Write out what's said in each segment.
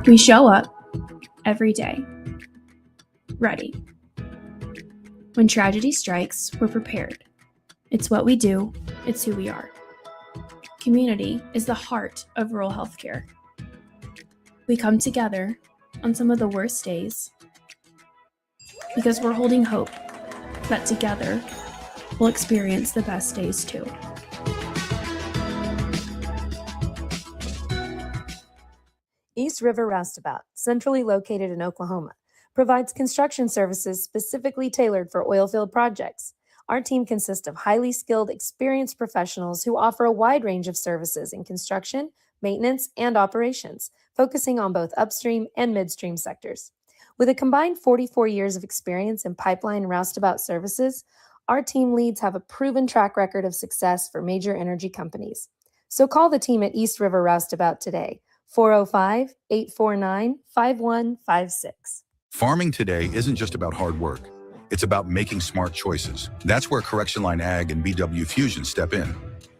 We show up every day, ready. When tragedy strikes, we're prepared. It's what we do, it's who we are. Community is the heart of rural healthcare. We come together on some of the worst days because we're holding hope that together we'll experience the best days too. East River Roustabout, centrally located in Oklahoma, provides construction services specifically tailored for oilfield projects. Our team consists of highly skilled, experienced professionals who offer a wide range of services in construction, maintenance, and operations, focusing on both upstream and midstream sectors. With a combined 44 years of experience in pipeline and roustabout services, our team leads have a proven track record of success for major energy companies. So call the team at East River Roustabout today, 405-849-5156. Farming today isn't just about hard work. It's about making smart choices. That's where Correction Line Ag and BW Fusion step in.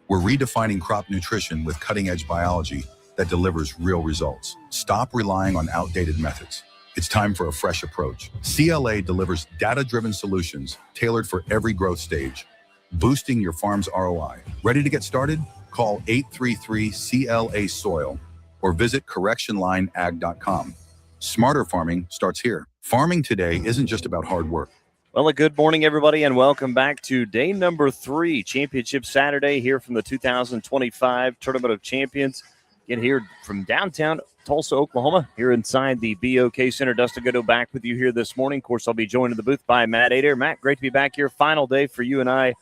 We're redefining crop nutrition with cutting-edge biology that delivers real results. Stop relying on outdated methods. It's time for a fresh approach. CLA delivers data-driven solutions tailored for every growth stage, boosting your farm's ROI. Ready to get started? Call 833-CLA-SOIL or visit correctionlineag.com. Smarter farming starts here. Farming today isn't just about hard work. Well, a good morning, everybody, and welcome back to day number 3, Championship Saturday here from the 2025 Tournament of Champions. Get here from downtown Tulsa, Oklahoma, here inside the BOK Center. Dustin Goodo back with you here this morning. Of course, I'll be joined in the booth by Matt Adair. Matt, great to be back here. Final day for you and I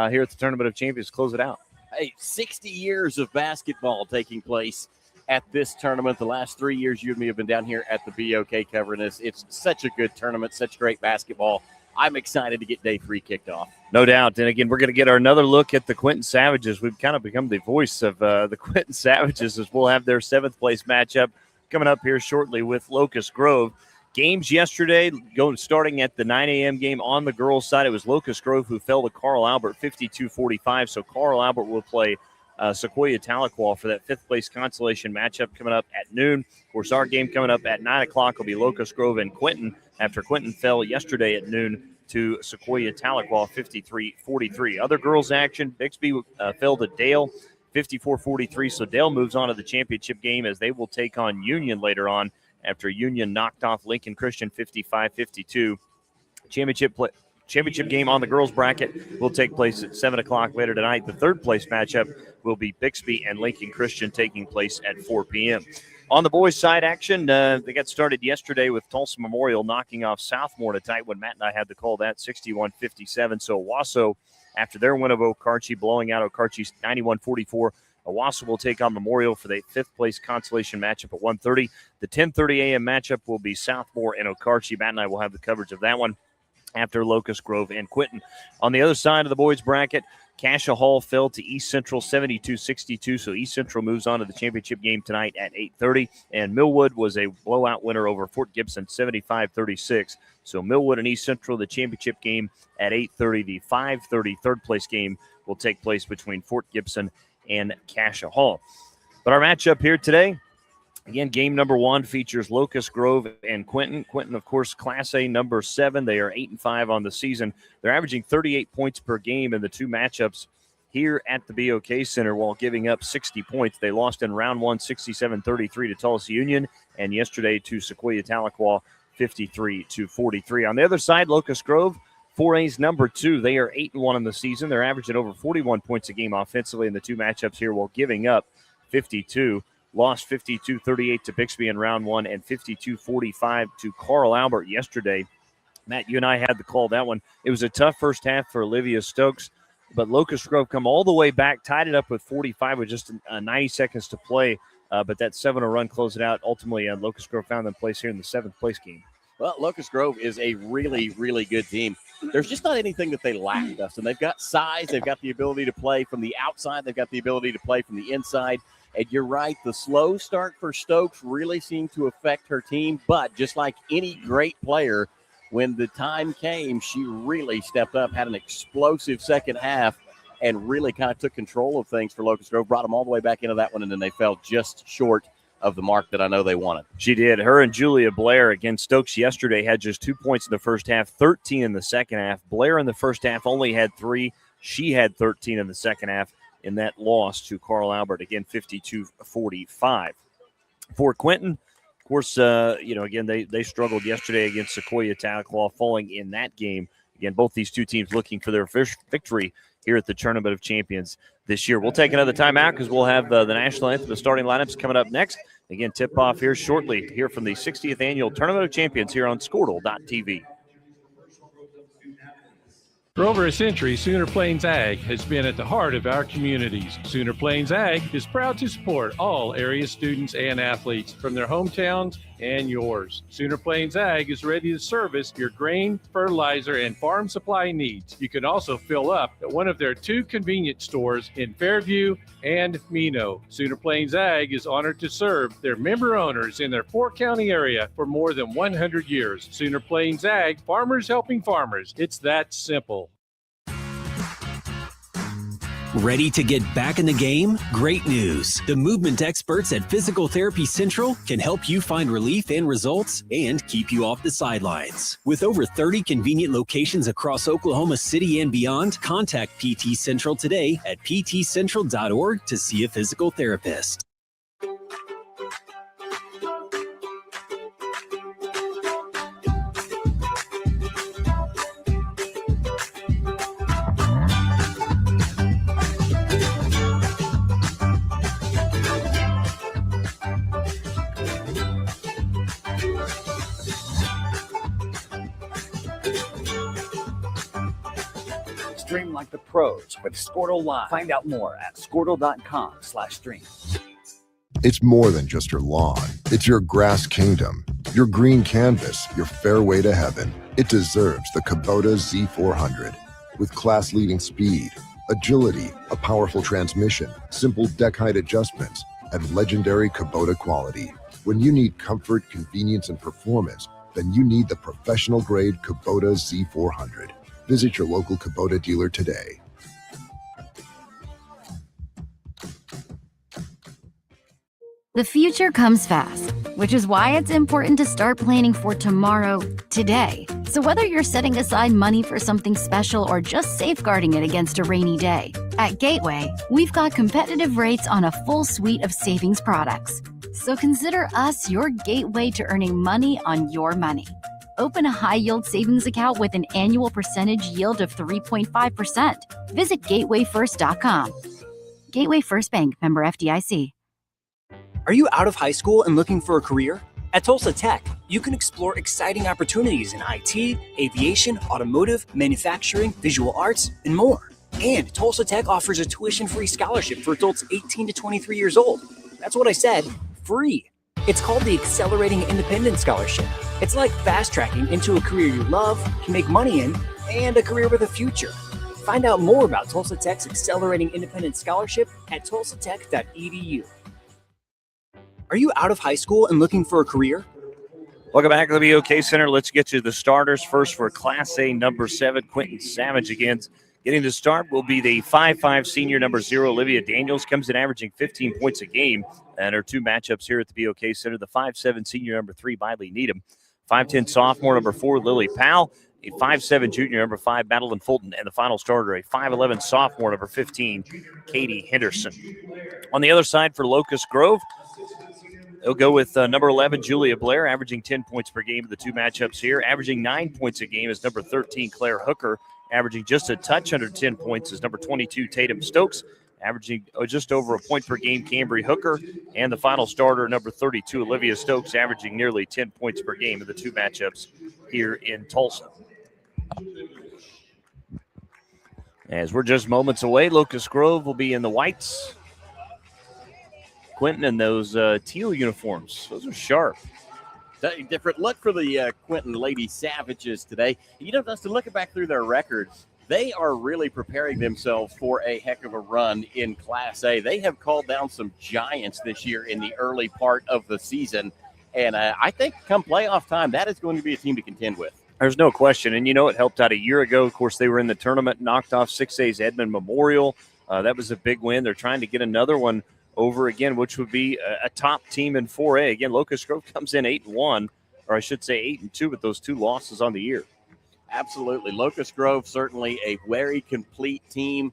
here at the Tournament of Champions. Close it out. Hey, 60 years of basketball taking place at this tournament. The last 3 years you and me have been down here at the BOK covering this. It's such a good tournament, such great basketball. I'm excited to get day 3 kicked off. No doubt. And again, we're going to get another look at the Quinton Savages. We've kind of become the voice of the Quinton Savages as we'll have their 7th place matchup coming up here shortly with Locust Grove. Games yesterday, starting at the 9 a.m. game on the girls' side. It was Locust Grove who fell to Carl Albert 52-45. So Carl Albert will play Sequoia Tahlequah for that 5th place consolation matchup coming up at noon. Of course, our game coming up at 9 o'clock will be Locust Grove and Quinton after Quinton fell yesterday at noon to Sequoia Tahlequah 53-43. Other girls' action, Bixby fell to Dale 54-43. So Dale moves on to the championship game as they will take on Union later on after Union knocked off Lincoln Christian 55-52. Championship game on the girls' bracket will take place at 7 o'clock later tonight. The 3rd place matchup will be Bixby and Lincoln Christian taking place at 4 p.m. On the boys' side action, they got started yesterday with Tulsa Memorial knocking off Southmore tonight when Matt and I had to call that 61-57. So Owasso, after their win of Okarche, blowing out Okarche 91-44, Owasso will take on Memorial for the 5th place consolation matchup at 1:30. The 10:30 a.m. matchup will be Southmore and Okarche. Matt and I will have the coverage of that one after Locust Grove and Quinton. On the other side of the boys' bracket, Cassia Hall fell to East Central 72-62, so East Central moves on to the championship game tonight at 8:30. And Millwood was a blowout winner over Fort Gibson 75-36. So Millwood and East Central, the championship game at 8:30. The 5:30 third-place game will take place between Fort Gibson and Cassia Hall. But our matchup here today, again, game number 1 features Locust Grove and Quinton. Quinton, of course, Class A number 7. They are 8-5 on the season. They're averaging 38 points per game in the 2 matchups here at the BOK Center while giving up 60 points. They lost in round 1, 67-33 to Tulsa Union, and yesterday to Sequoia Tahlequah, 53-43. On the other side, Locust Grove, 4A's number 2. They are 8-1 in the season. They're averaging over 41 points a game offensively in the 2 matchups here while giving up 52. Lost 52-38 to Bixby in round 1 and 52-45 to Carl Albert yesterday. Matt, you and I had the call that one. It was a tough first half for Olivia Stokes, but Locust Grove come all the way back, tied it up with 45 with just 90 seconds to play. But that 7-0 run closed it out. Ultimately, Locust Grove found them place here in the 7th place game. Well, Locust Grove is a really, really good team. There's just not anything that they lack, Dustin. They've got size. They've got the ability to play from the outside. They've got the ability to play from the inside. And you're right, the slow start for Stokes really seemed to affect her team. But just like any great player, when the time came, she really stepped up, had an explosive second half, and really kind of took control of things for Locust Grove, brought them all the way back into that one, and then they fell just short of the mark that I know they wanted. She did. Her and Julia Blair against Stokes yesterday had just 2 points in the first half, 13 in the second half. Blair in the first half only had 3. She had 13 in the second half in that loss to Carl Albert, again, 52-45. For Quinton, of course, again, they struggled yesterday against Sequoia Tahlequah, falling in that game. Again, both these two teams looking for their first victory here at the Tournament of Champions this year. We'll take another timeout because we'll have the national anthem, the starting lineups coming up next. Again, tip-off here shortly, here from the 60th Annual Tournament of Champions here on Squirtle.tv. For over a century, Sooner Plains Ag has been at the heart of our communities. Sooner Plains Ag is proud to support all area students and athletes from their hometowns and yours. Sooner Plains Ag is ready to service your grain, fertilizer, and farm supply needs. You can also fill up at one of their 2 convenience stores in Fairview and Mino. Sooner Plains Ag is honored to serve their member owners in their 4-county area for more than 100 years. Sooner Plains Ag, farmers helping farmers. It's that simple. Ready to get back in the game? Great news! The movement experts at Physical Therapy Central can help you find relief and results and keep you off the sidelines. With over 30 convenient locations across Oklahoma City and beyond, contact PT Central today at ptcentral.org to see a physical therapist. Stream like the pros with Squirtle Live. Find out more at squirtle.com/stream. It's more than just your lawn. It's your grass kingdom, your green canvas, your fairway to heaven. It deserves the Kubota Z400. With class-leading speed, agility, a powerful transmission, simple deck height adjustments, and legendary Kubota quality. When you need comfort, convenience, and performance, then you need the professional-grade Kubota Z400. Visit your local Kubota dealer today. The future comes fast, which is why it's important to start planning for tomorrow, today. So whether you're setting aside money for something special or just safeguarding it against a rainy day, at Gateway, we've got competitive rates on a full suite of savings products. So consider us your gateway to earning money on your money. Open a high-yield savings account with an annual percentage yield of 3.5%. Visit gatewayfirst.com. Gateway First Bank, member FDIC. Are you out of high school and looking for a career? At Tulsa Tech, you can explore exciting opportunities in IT, aviation, automotive, manufacturing, visual arts, and more. And Tulsa Tech offers a tuition-free scholarship for adults 18 to 23 years old. That's what I said, free. It's called the Accelerating Independence Scholarship. It's like fast-tracking into a career you love, can make money in, and a career with a future. Find out more about Tulsa Tech's Accelerating Independence Scholarship at tulsatech.edu. Are you out of high school and looking for a career? Welcome back to the BOK Center. Let's get to the starters. First for Class A, number 7, Quinton Savage again. Getting the start will be the 5'5 senior, number 0, Olivia Daniels. Comes in averaging 15 points a game. And her 2 matchups here at the BOK Center, the 5'7 senior, number 3, Miley Needham. 5'10 sophomore, number 4, Lily Powell. A 5'7 junior, number 5, Madeline Fulton. And the final starter, a 5'11 sophomore, number 15, Katie Henderson. On the other side for Locust Grove, they'll go with number 11, Julia Blair, averaging 10 points per game in the 2 matchups here. Averaging 9 points a game is number 13, Claire Hooker. Averaging just a touch under 10 points is number 22, Tatum Stokes. Averaging just over a point per game, Cambry Hooker. And the final starter, number 32, Olivia Stokes, averaging nearly 10 points per game in the 2 matchups here in Tulsa. As we're just moments away, Locust Grove will be in the whites. Quinton in those teal uniforms. Those are sharp. A different look for the Quinton Lady Savages today. You know, Dustin, looking back through their records, they are really preparing themselves for a heck of a run in Class A. They have called down some giants this year in the early part of the season. And I think come playoff time, that is going to be a team to contend with. There's no question. And, you know, it helped out a year ago. Of course, they were in the tournament, knocked off 6A's Edmond Memorial. That was a big win. They're trying to get another one over again, which would be a top team in 4A. Again, Locust Grove comes in 8-1, or I should say 8-2 with those 2 losses on the year. Absolutely. Locust Grove, certainly a very complete team.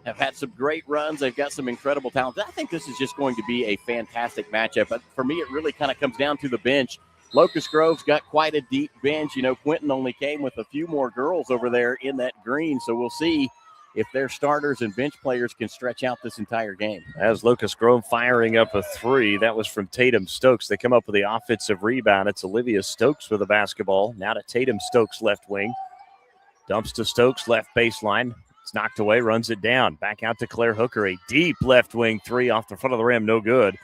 Have had some great runs. They've got some incredible talent. I think this is just going to be a fantastic matchup. But for me, it really kind of comes down to the bench. Locust Grove's got quite a deep bench. You know, Quinton only came with a few more girls over there in that green. So we'll see if their starters and bench players can stretch out this entire game. As Locust Grove firing up a 3. That was from Tatum Stokes. They come up with the offensive rebound. It's Olivia Stokes with the basketball. Now to Tatum Stokes, left wing. Dumps to Stokes, left baseline. It's knocked away, runs it down. Back out to Claire Hooker. A deep left wing 3 off the front of the rim. No good.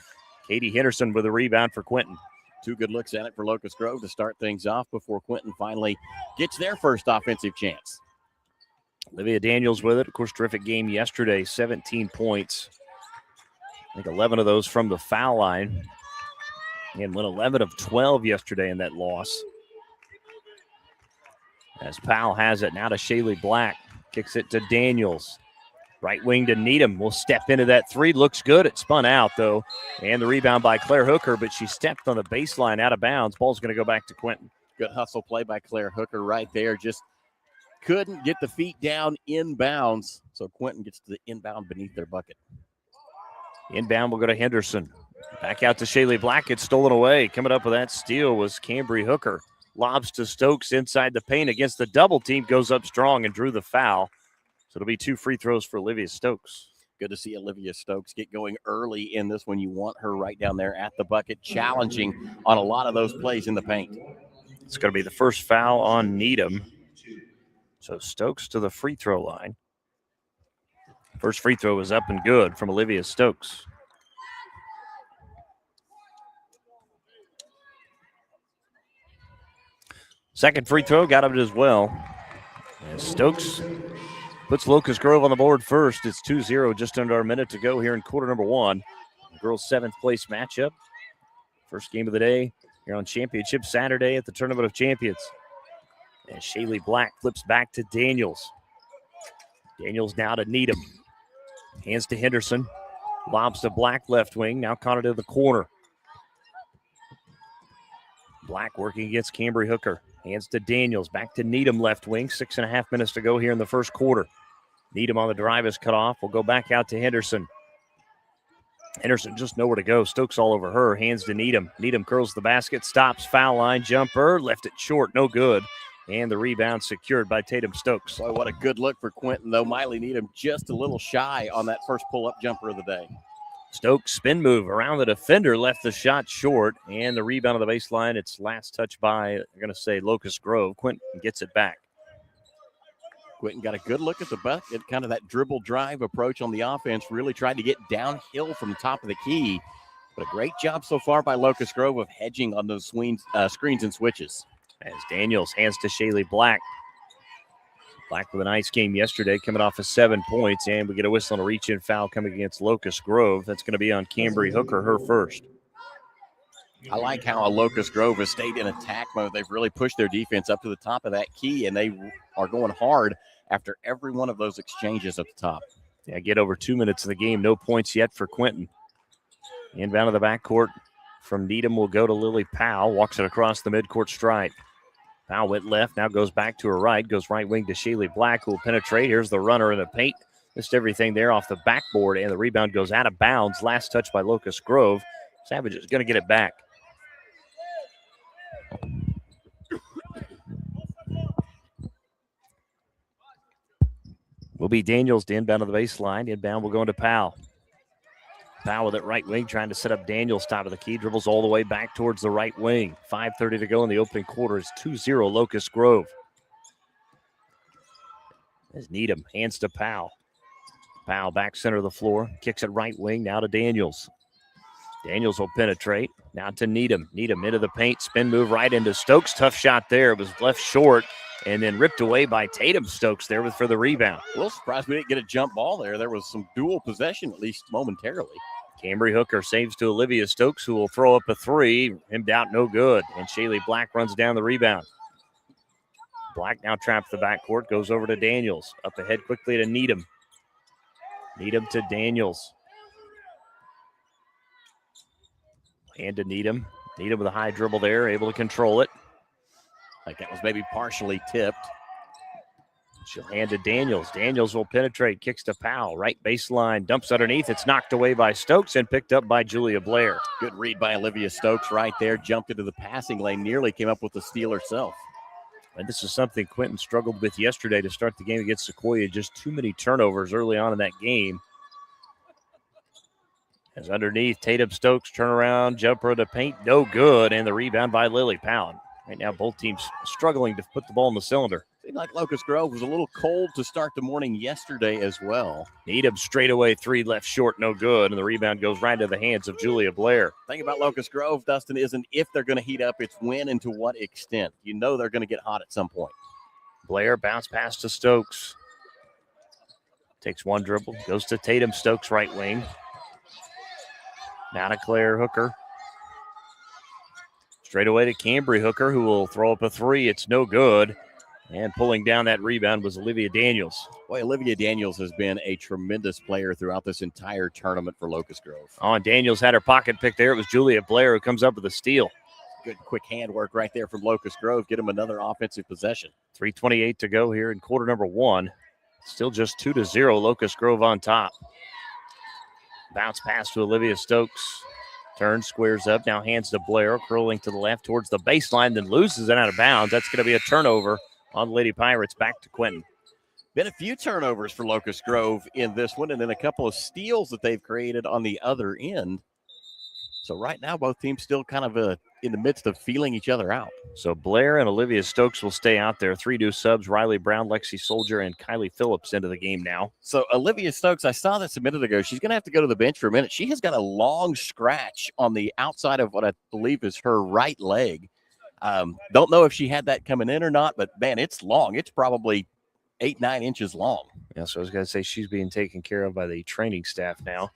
Katie Henderson with a rebound for Quinton. 2 good looks at it for Locust Grove to start things off before Quinton finally gets their first offensive chance. Olivia Daniels with it. Of course, terrific game yesterday. 17 points. I think 11 of those from the foul line. And went 11 of 12 yesterday in that loss. As Powell has it now to Shaylee Black. Kicks it to Daniels. Right wing to Needham. Will step into that 3. Looks good. It spun out, though. And the rebound by Claire Hooker, but she stepped on the baseline out of bounds. Ball's going to go back to Quinton. Good hustle play by Claire Hooker right there. Just couldn't get the feet down inbounds. So Quinton gets to the inbound beneath their bucket. Inbound will go to Henderson. Back out to Shaylee Black. It's stolen away. Coming up with that steal was Cambry Hooker. Lobs to Stokes inside the paint against the double team. Goes up strong and drew the foul. So it'll be 2 free throws for Olivia Stokes. Good to see Olivia Stokes get going early in this one. You want her right down there at the bucket, challenging on a lot of those plays in the paint. It's going to be the first foul on Needham. So Stokes to the free throw line. First free throw is up and good from Olivia Stokes. Second free throw got it as well. And Stokes puts Locust Grove on the board first. It's 2-0, just under a minute to go here in quarter number 1. The girls' 7th place matchup. First game of the day here on Championship Saturday at the Tournament of Champions. And Shaylee Black flips back to Daniels. Daniels now to Needham. Hands to Henderson. Lobs to Black left wing. Now caught it to the corner. Black working against Cambry Hooker. Hands to Daniels. Back to Needham left wing. 6.5 minutes to go here in the first quarter. Needham on the drive is cut off. We'll go back out to Henderson. Henderson just nowhere to go. Stokes all over her. Hands to Needham. Needham curls the basket. Stops. Foul line. Jumper. Left it short. No good. And the rebound secured by Tatum Stokes. Boy, what a good look for Quinton, though. Miley Needham just a little shy on that first pull-up jumper of the day. Stokes spin move around the defender, left the shot short, and the rebound on the baseline. It's last touch by, I'm going to say, Locust Grove. Quinton gets it back. Quinton got a good look at the bucket, kind of that dribble drive approach on the offense, really tried to get downhill from the top of the key. But a great job so far by Locust Grove of hedging on those screens and switches. As Daniels hands to Shaylee Black. Black with a nice game yesterday, coming off of 7 points, and we get a whistle and a reach-in foul coming against Locust Grove. That's going to be on Cambry Hooker, her first. I like how Locust Grove has stayed in attack mode. They've really pushed their defense up to the top of that key, and they are going hard after every one of those exchanges at the top. Yeah, get over 2 minutes of the game. No points yet for Quinton. Inbound of the backcourt from Needham will go to Lily Powell. Walks it across the midcourt stripe. Powell went left, now goes back to her right. Goes right wing to Shaylee Black, who will penetrate. Here's the runner in the paint. Missed everything there off the backboard, and the rebound goes out of bounds. Last touch by Locust Grove. Savage is going to get it back. Will be Daniels to inbound to the baseline. Inbound will go into Powell. Powell with it right wing, trying to set up Daniels top of the key. Dribbles all the way back towards the right wing. 5:30 to go in the opening quarter. It's 2-0 Locust Grove. As Needham hands to Powell. Powell back center of the floor. Kicks it right wing, now to Daniels. Daniels will penetrate. Now to Needham. Needham into the paint. Spin move right into Stokes. Tough shot there. It was left short and then ripped away by Tatum Stokes there for the rebound. A little surprised we didn't get a jump ball there. There was some dual possession, at least momentarily. Cambry Hooker saves to Olivia Stokes, who will throw up a three. Hemmed out, no good. And Shaylee Black runs down the rebound. Black now traps the backcourt, goes over to Daniels. Up ahead quickly to Needham. Needham to Daniels. And to Needham. Needham with a high dribble there, able to control it. Like that was maybe partially tipped. She'll hand to Daniels. Daniels will penetrate, kicks to Powell. Right baseline, dumps underneath. It's knocked away by Stokes and picked up by Julia Blair. Good read by Olivia Stokes right there. Jumped into the passing lane, nearly came up with the steal herself. And this is something Quinton struggled with yesterday to start the game against Sequoia. Just too many turnovers early on in that game. As underneath, Tatum Stokes turnaround, jumper to paint, no good. And the rebound by Lily Powell. Right now, both teams struggling to put the ball in the cylinder. Seemed like Locust Grove was a little cold to start the morning yesterday as well. Needham straightaway three left short, no good. And the rebound goes right into the hands of Julia Blair. Thing about Locust Grove, Dustin, isn't if they're going to heat up, it's when and to what extent. You know they're going to get hot at some point. Blair bounce pass to Stokes. Takes one dribble, goes to Tatum Stokes right wing. Now to Claire Hooker. Straight away to Cambry Hooker, who will throw up a three. It's no good. And pulling down that rebound was Olivia Daniels. Boy, Olivia Daniels has been a tremendous player throughout this entire tournament for Locust Grove. Oh, and Daniels had her pocket pick there. It was Julia Blair who comes up with a steal. Good quick handwork right there from Locust Grove. Get them another offensive possession. 3:28 to go here in quarter number one. Still just 2-0, Locust Grove on top. Bounce pass to Olivia Stokes. Turns, squares up, now hands to Blair, curling to the left towards the baseline, then loses it out of bounds. That's going to be a turnover on Lady Pirates. Back to Quinton. Been a few turnovers for Locust Grove in this one, and then a couple of steals that they've created on the other end. So right now, both teams still kind of in the midst of feeling each other out. So Blair and Olivia Stokes will stay out there. 3 new subs, Riley Brown, Lexi Soldier, and Kylie Phillips into the game now. So Olivia Stokes, I saw this a minute ago. She's going to have to go to the bench for a minute. She has got a long scratch on the outside of what I believe is her right leg. Don't know if she had that coming in or not, but, man, it's long. It's probably 8-9 inches long. Yeah, so I was going to say she's being taken care of by the training staff now.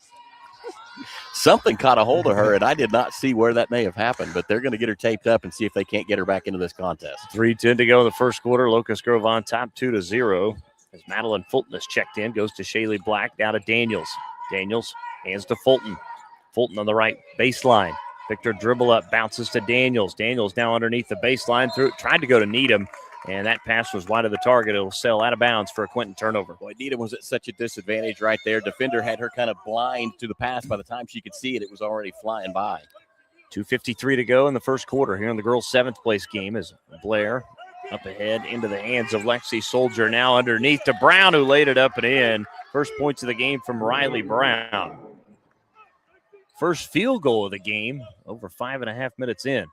Something caught a hold of her, and I did not see where that may have happened, but they're going to get her taped up and see if they can't get her back into this contest. 3:10 to go in the first quarter. Locust Grove on top 2-0. As Madeline Fulton is checked in, goes to Shaylee Black, down to Daniels. Daniels hands to Fulton. Fulton on the right baseline. Victor dribble up, bounces to Daniels. Daniels now underneath the baseline, tried to go to Needham, and that pass was wide of the target. It'll sail out of bounds for a Quinton turnover. Boy, Needham was at such a disadvantage right there. Defender had her kind of blind to the pass. By the time she could see it, it was already flying by. 2:53 to go in the first quarter here in the girls' 7th place game as Blair up ahead into the hands of Lexi Soldier. Now underneath to Brown, who laid it up and in. First points of the game from Riley Brown. First field goal of the game, over 5.5 minutes in.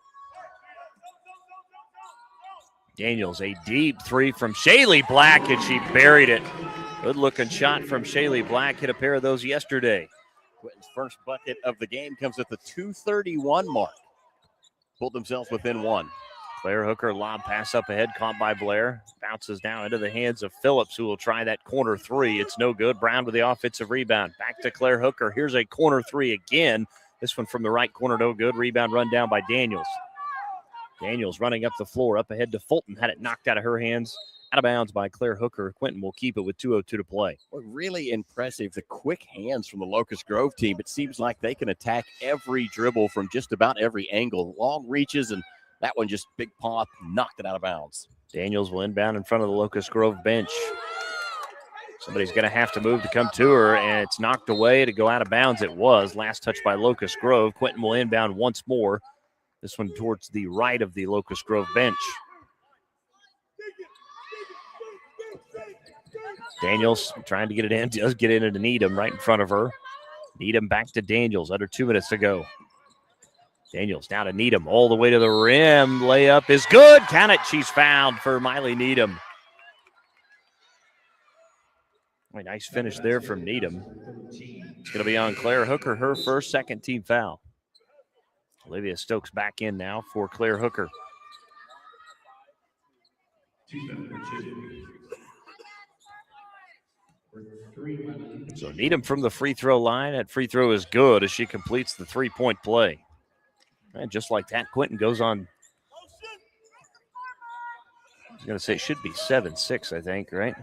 Daniels, a deep three from Shaylee Black, and she buried it. Good-looking shot from Shaylee Black. Hit a pair of those yesterday. Quinton's first bucket of the game comes at the 2:31 mark. Pulled themselves within one. Claire Hooker, lob pass up ahead, caught by Blair. Bounces now into the hands of Phillips, who will try that corner three. It's no good. Brown with the offensive rebound. Back to Claire Hooker. Here's a corner three again. This one from the right corner, no good. Rebound run down by Daniels. Daniels running up the floor, up ahead to Fulton. Had it knocked out of her hands, out of bounds by Claire Hooker. Quinton will keep it with 2:02 to play. Well, really impressive, the quick hands from the Locust Grove team. It seems like they can attack every dribble from just about every angle. Long reaches, and that one just big paw, knocked it out of bounds. Daniels will inbound in front of the Locust Grove bench. Somebody's going to have to move to come to her, and it's knocked away to go out of bounds. It was. Last touch by Locust Grove. Quinton will inbound once more. This one towards the right of the Locust Grove bench. Daniels trying to get it in. Does get in to Needham right in front of her. Needham back to Daniels. Under 2 minutes to go. Daniels down to Needham all the way to the rim. Layup is good. Count it. She's fouled for Miley Needham. A nice finish there from Needham. It's going to be on Claire Hooker, her first second team foul. Olivia Stokes back in now for Claire Hooker. So Needham from the free throw line. That free throw is good as she completes the three-point play. And just like that, Quinton goes on. I was going to say it should be 7-6, I think, right?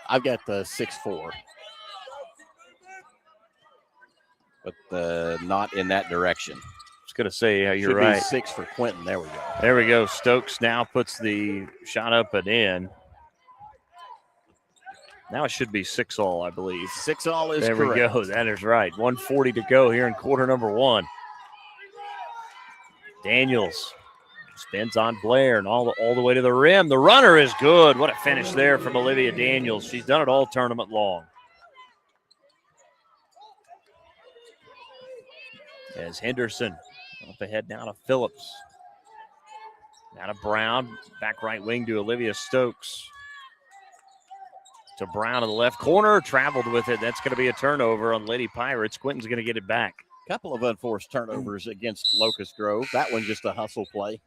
I've got the 6-4. But not in that direction. going to say, you're Should right. be 6 for Quinton. There we go. There we go. Stokes now puts the shot up and in. Now it should be 6-all, I believe. 6-all is there correct. There we go. That is right. 1:40 to go here in quarter number 1. Daniels spins on Blair and all the way to the rim. The runner is good. What a finish there from Olivia Daniels. She's done it all tournament long. As Henderson up ahead now to Phillips. Now to Brown. Back right wing to Olivia Stokes. To Brown in the left corner. Traveled with it. That's going to be a turnover on Lady Pirates. Quinton's going to get it back. Couple of unforced turnovers against Locust Grove. That one just a hustle play.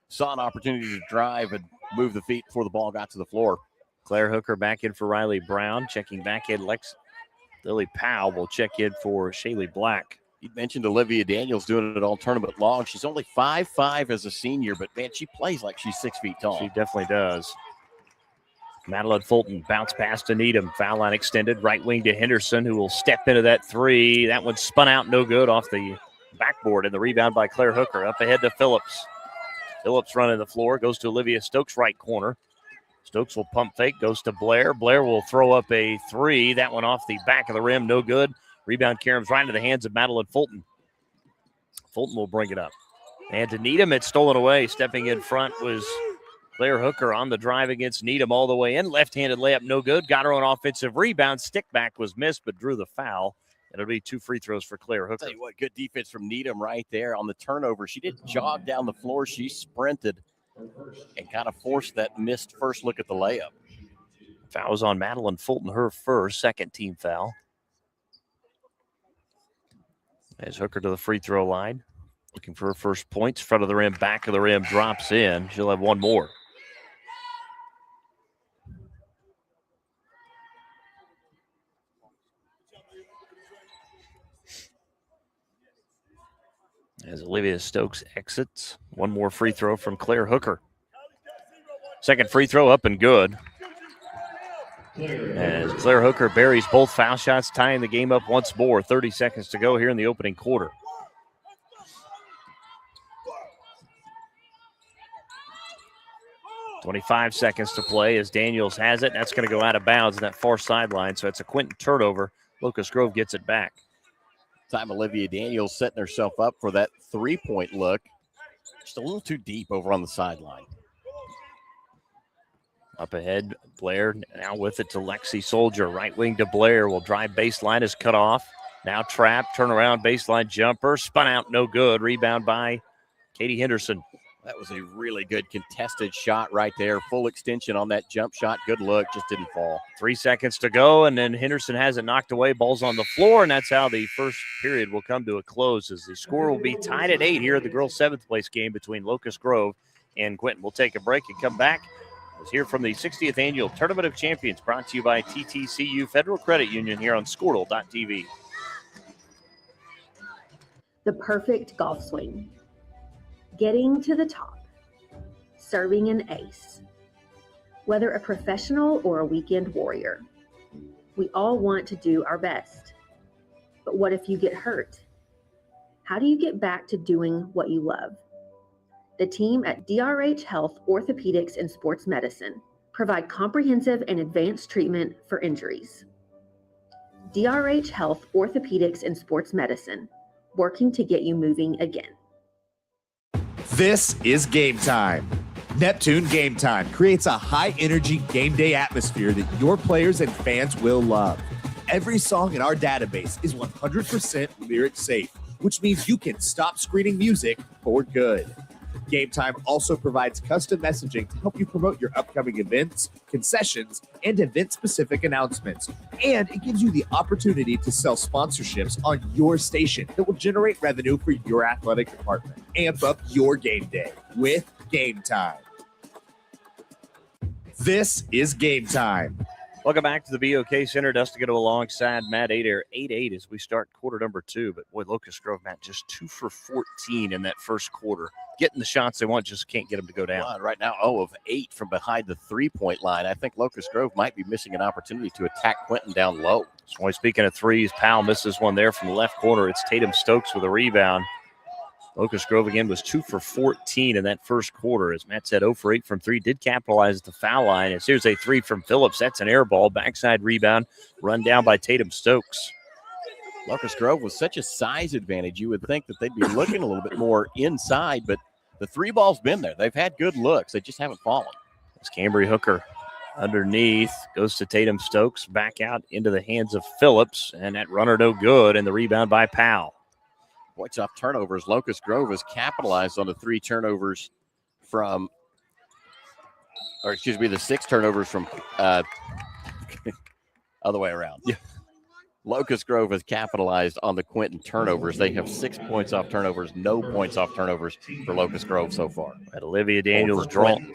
Saw an opportunity to drive and move the feet before the ball got to the floor. Claire Hooker back in for Riley Brown. Checking back in, Lily Powell will check in for Shaylee Black. You mentioned Olivia Daniels doing it all tournament long. She's only 5'5" as a senior, but, man, she plays like she's 6 feet tall. She definitely does. Madeline Fulton bounce pass to Needham. Foul line extended. Right wing to Henderson, who will step into that three. That one spun out, no good off the backboard, and the rebound by Claire Hooker. Up ahead to Phillips. Phillips running the floor. Goes to Olivia Stokes' right corner. Stokes will pump fake. Goes to Blair. Blair will throw up a three. That one off the back of the rim. No good. Rebound caroms right into the hands of Madeline Fulton. Fulton will bring it up. And to Needham, it's stolen away. Stepping in front was Claire Hooker on the drive against Needham all the way in. Left-handed layup, no good. Got her own offensive rebound. Stick back was missed, but drew the foul. It'll be 2 free throws for Claire Hooker. Tell you what, good defense from Needham right there on the turnover. She didn't jog down the floor. She sprinted and kind of forced that missed first look at the layup. Foul was on Madeline Fulton, her first, second team foul. As Hooker to the free throw line. Looking for her first points. Front of the rim, back of the rim, drops in. She'll have one more. As Olivia Stokes exits. One more free throw from Claire Hooker. Second free throw up and good. As Claire Hooker buries both foul shots, tying the game up once more. 30 seconds to go here in the opening quarter. .25 seconds to play as Daniels has it. That's going to go out of bounds on that far sideline, so it's a Quinton turnover. Locust Grove gets it back. Time Olivia Daniels setting herself up for that three-point look. Just a little too deep over on the sideline. Up ahead, Blair now with it to Lexi Soldier. Right wing to Blair. Will drive baseline, is cut off. Now trapped, turn around, baseline jumper. Spun out, no good. Rebound by Katie Henderson. That was a really good contested shot right there. Full extension on that jump shot. Good look, just didn't fall. 3 seconds to go, and then Henderson has it knocked away. Ball's on the floor, and that's how the first period will come to a close as the score will be tied at 8 here at the girls' 7th place game between Locust Grove and Quinton. We'll take a break and come back. Let's hear from the 60th Annual Tournament of Champions, brought to you by TTCU Federal Credit Union here on Squirtle.tv. The perfect golf swing. Getting to the top. Serving an ace. Whether a professional or a weekend warrior, we all want to do our best. But what if you get hurt? How do you get back to doing what you love? The team at DRH Health Orthopedics and Sports Medicine provide comprehensive and advanced treatment for injuries. DRH Health Orthopedics and Sports Medicine, working to get you moving again. This is Game Time. Neptune Game Time creates a high-energy game day atmosphere that your players and fans will love. Every song in our database is 100% lyric safe, which means you can stop screening music for good. Game Time also provides custom messaging to help you promote your upcoming events, concessions, and event-specific announcements. And it gives you the opportunity to sell sponsorships on your station that will generate revenue for your athletic department. Amp up your game day with Game Time. This is Game Time. Welcome back to the BOK Center. Dustin to go alongside Matt Adair. 8-8 as we start quarter number 2. But boy, Locust Grove, Matt, just 2 for 14 in that first quarter. Getting the shots they want, just can't get them to go down. Well, right now, 0 of 8 from behind the three-point line. I think Locust Grove might be missing an opportunity to attack Quinton down low. So speaking of threes, Powell misses one there from the left corner. It's Tatum Stokes with a rebound. Locust Grove again was 2 for 14 in that first quarter. As Matt said, 0 for 8 from 3. Did capitalize at the foul line. As here's a 3 from Phillips. That's an air ball. Backside rebound. Run down by Tatum Stokes. Locust Grove with such a size advantage, you would think that they'd be looking a little bit more inside, but the three ball's been there. They've had good looks. They just haven't fallen. As Cambry Hooker underneath goes to Tatum Stokes. Back out into the hands of Phillips. And that runner no good. And the rebound by Powell. Points off turnovers. Locust Grove has capitalized on the 3 turnovers from, or excuse me, the 6 turnovers from other way around. Yeah. Locust Grove has capitalized on the Quinton turnovers. They have 6 points off turnovers, no points off turnovers for Locust Grove so far. And Olivia Daniels drawing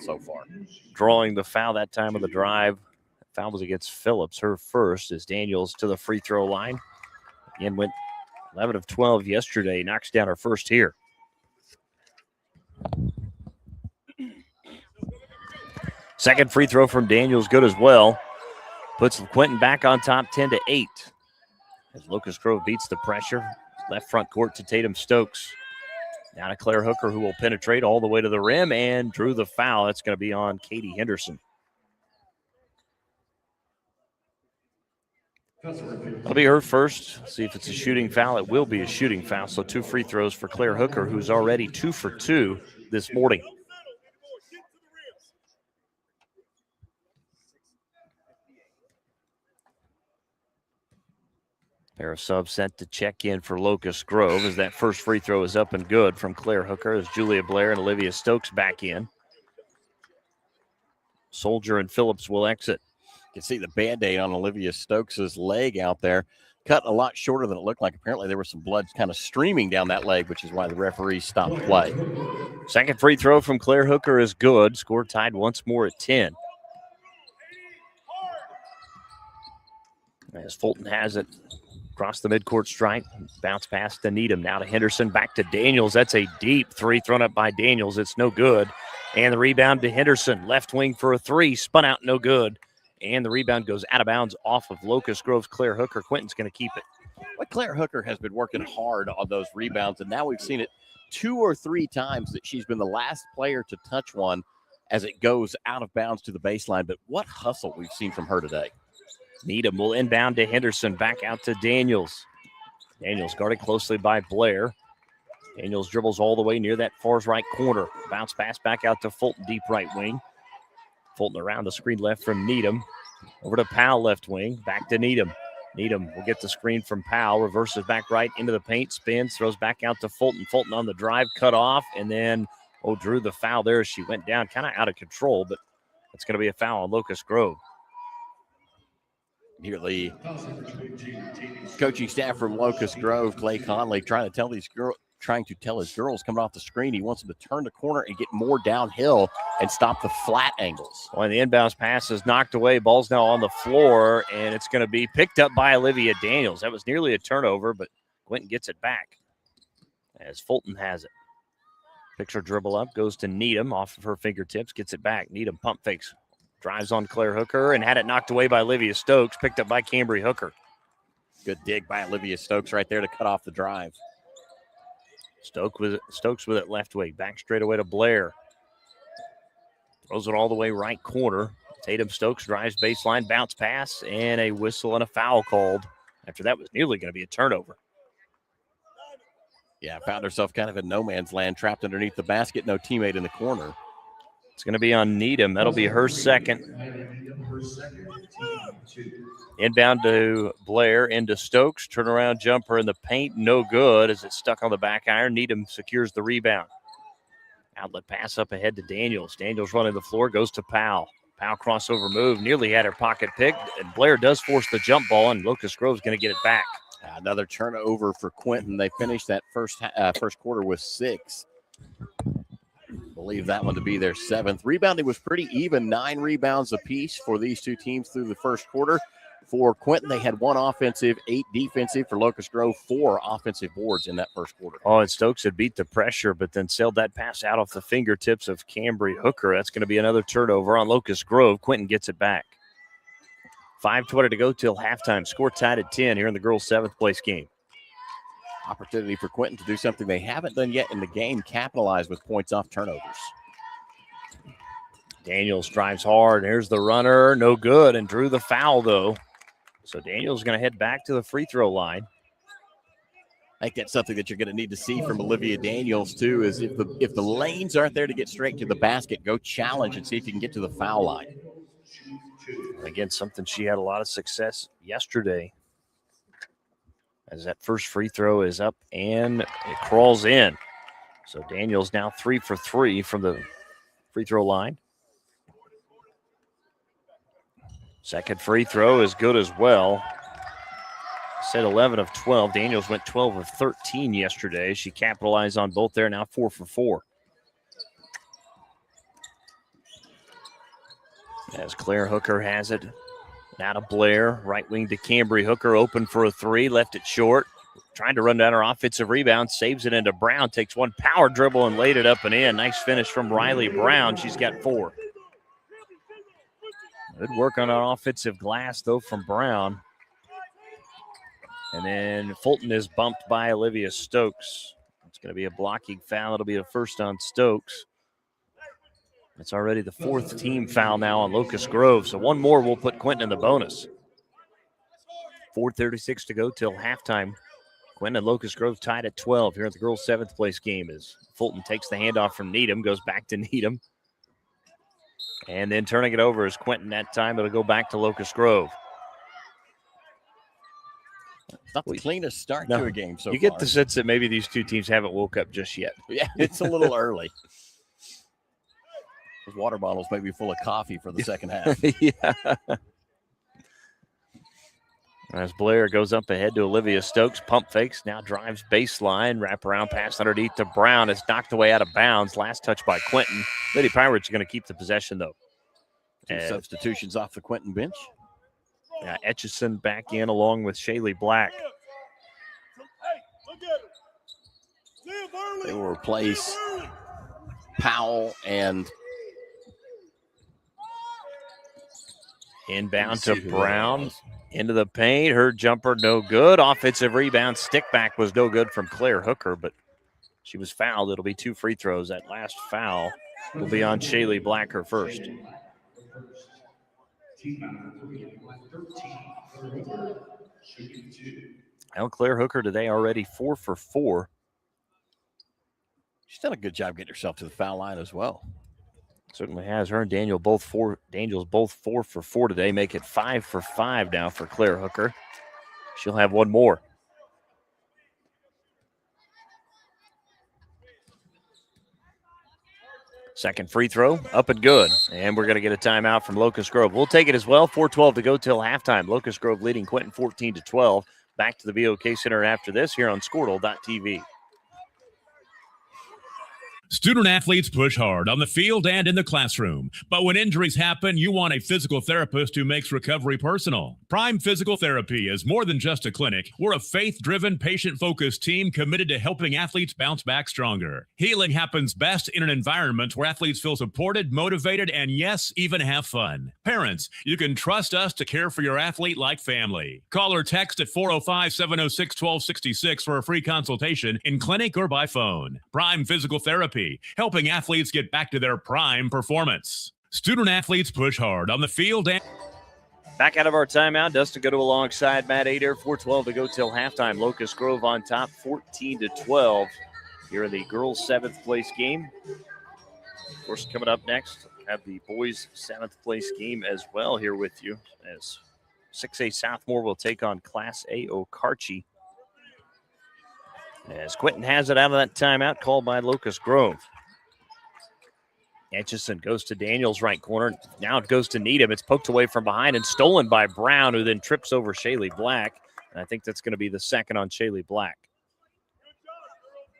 the foul that time of the drive. The foul was against Phillips, her first, as Daniels to the free throw line. Again, went 11 of 12 yesterday, knocks down her first here. Second free throw from Daniels, good as well. Puts Quinton back on top 10-8. As Locust Grove beats the pressure. Left front court to Tatum Stokes. Now to Claire Hooker, who will penetrate all the way to the rim and drew the foul. That's going to be on Katie Henderson. That'll be her first. See if it's a shooting foul. It will be a shooting foul. So 2 free throws for Claire Hooker, who's already 2 for 2 this morning. Pair of subs sent to check in for Locust Grove as that first free throw is up and good from Claire Hooker as Julia Blair and Olivia Stokes back in. Soldier and Phillips will exit. You can see the Band-Aid on Olivia Stokes' leg out there. Cut a lot shorter than it looked like. Apparently there was some blood kind of streaming down that leg, which is why the referee stopped play. Second free throw from Claire Hooker is good. Score tied once more at 10. As Fulton has it across the midcourt stripe. Bounce pass to Needham. Now to Henderson. Back to Daniels. That's a deep 3 thrown up by Daniels. It's no good. And the rebound to Henderson. Left wing for a 3. Spun out, no good. And the rebound goes out of bounds off of Locust Grove's Claire Hooker. Quinton's going to keep it. Well, Claire Hooker has been working hard on those rebounds, and now we've seen it 2 or 3 times that she's been the last player to touch one as it goes out of bounds to the baseline. But what hustle we've seen from her today. Needham will inbound to Henderson. Back out to Daniels. Daniels guarded closely by Blair. Daniels dribbles all the way near that far right corner. Bounce pass back out to Fulton, deep right wing. Fulton around the screen left from Needham. Over to Powell, left wing. Back to Needham. Needham will get the screen from Powell. Reverses back right into the paint. Spins. Throws back out to Fulton. Fulton on the drive. Cut off. And then, drew the foul there as she went down. Kind of out of control, but it's going to be a foul on Locust Grove. Nearly coaching staff from Locust Grove, Clay Conley, trying to tell his girls coming off the screen. He wants them to turn the corner and get more downhill and stop the flat angles. Well, the inbounds pass is knocked away. Ball's now on the floor, and it's going to be picked up by Olivia Daniels. That was nearly a turnover, but Quinton gets it back as Fulton has it. Picks her dribble up, goes to Needham off of her fingertips, gets it back. Needham pump fakes, drives on Claire Hooker, and had it knocked away by Olivia Stokes, picked up by Cambry Hooker. Good dig by Olivia Stokes right there to cut off the drive. Stokes with it left wing. Back straight away to Blair. Throws it all the way right corner. Tatum Stokes drives baseline, bounce pass, and a whistle and a foul called. After that was nearly going to be a turnover. Yeah, found herself kind of in no man's land, trapped underneath the basket, no teammate in the corner. It's going to be on Needham. That'll be her second. Inbound to Blair, into Stokes. Turnaround jumper in the paint, no good as it's stuck on the back iron. Needham secures the rebound. Outlet pass up ahead to Daniels. Daniels running the floor, goes to Powell. Powell crossover move, nearly had her pocket picked, and Blair does force the jump ball, and Locust Grove's going to get it back. Another turnover for Quinton. They finished that first quarter with 6. Believe that one to be their 7th. Rebounding was pretty even, 9 rebounds apiece for these two teams through the first quarter. For Quinton, they had 1 offensive, 8 defensive. For Locust Grove, 4 offensive boards in that first quarter. Oh, and Stokes had beat the pressure, but then sailed that pass out off the fingertips of Cambry Hooker. That's going to be another turnover on Locust Grove. Quinton gets it back. 5:20 to go till halftime. Score tied at 10 here in the girls' 7th place game. Opportunity for Quinton to do something they haven't done yet in the game, capitalize with points off turnovers. Daniels drives hard. Here's the runner. No good, and drew the foul, though. So Daniels going to head back to the free throw line. I think that's something that you're going to need to see from Olivia Daniels, too, is if the lanes aren't there to get straight to the basket, go challenge and see if you can get to the foul line. Again, something she had a lot of success yesterday. As that first free throw is up and it crawls in. So Daniels now 3 for 3 from the free throw line. Second free throw is good as well. Said 11 of 12. Daniels went 12 of 13 yesterday. She capitalized on both there, now 4 for 4. As Claire Hooker has it. Now to Blair, right wing to Cambry. Hooker open for a 3, left it short. Trying to run down her offensive rebound, saves it into Brown, takes one power dribble and laid it up and in. Nice finish from Riley Brown. She's got 4. Good work on an offensive glass, though, from Brown. And then Fulton is bumped by Olivia Stokes. It's going to be a blocking foul. It'll be a first on Stokes. It's already the 4th team foul now on Locust Grove. So one more will put Quinton in the bonus. 4:36 to go till halftime. Quinton and Locust Grove tied at 12 here at the girls' 7th place game as Fulton takes the handoff from Needham, goes back to Needham. And then turning it over is Quinton that time. It'll go back to Locust Grove. It's not the cleanest start to a game so You far. get the sense that maybe these two teams haven't woke up just yet. Yeah, it's a little early. Those water bottles may be full of coffee for the second half. Yeah. As Blair goes up ahead to Olivia Stokes, pump fakes, now drives baseline, wrap around pass underneath to Brown. It's knocked away out of bounds. Last touch by Quinton. Lady Pirates are going to keep the possession, though. Two substitutions off the Quinton bench. Yeah, Etchison back in along with Shaylee Black. They will replace Powell and inbound to Brown. Into the paint. Her jumper no good. Offensive rebound. Stick back was no good from Claire Hooker, but she was fouled. It'll be 2 free throws. That last foul will be on Shaylee Black, her first. Well, Claire Hooker today already 4 for 4. She's done a good job getting herself to the foul line as well. Certainly has. Her and Daniel's both 4 for 4 today. Make it 5 for 5 now for Claire Hooker. She'll have one more. Second free throw, up and good. And we're going to get a timeout from Locust Grove. We'll take it as well. 4:12 to go till halftime. Locust Grove leading Quinton 14-12. Back to the BOK Center after this here on Squirtle.tv. Student athletes push hard on the field and in the classroom. But when injuries happen, you want a physical therapist who makes recovery personal. Prime Physical Therapy is more than just a clinic. We're a faith-driven, patient-focused team committed to helping athletes bounce back stronger. Healing happens best in an environment where athletes feel supported, motivated, and yes, even have fun. Parents, you can trust us to care for your athlete like family. Call or text at 405-706-1266 for a free consultation in clinic or by phone. Prime Physical Therapy, helping athletes get back to their prime performance. Student athletes push hard on the field and... Back out of our timeout, Dustin Goodell alongside Matt Adair. 4:12 to go till halftime. Locust Grove on top, 14-12. Here in the girls' 7th place game. Of course, coming up next, have the boys' 7th place game as well here with you, as 6A Southmore will take on Class A Okarche. As Quinton has it out of that timeout called by Locust Grove. Etchison goes to Daniels' right corner. Now it goes to Needham. It's poked away from behind and stolen by Brown, who then trips over Shaylee Black. And I think that's going to be the second on Shaylee Black.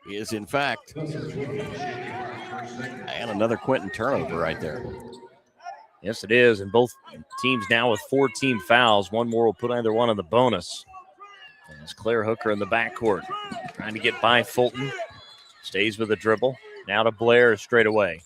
He is, in fact. And another Quinton turnover right there. Yes, it is. And both teams now with 4 team fouls. One more will put either one on the bonus. As Claire Hooker in the backcourt, trying to get by Fulton. Stays with a dribble. Now to Blair straight away.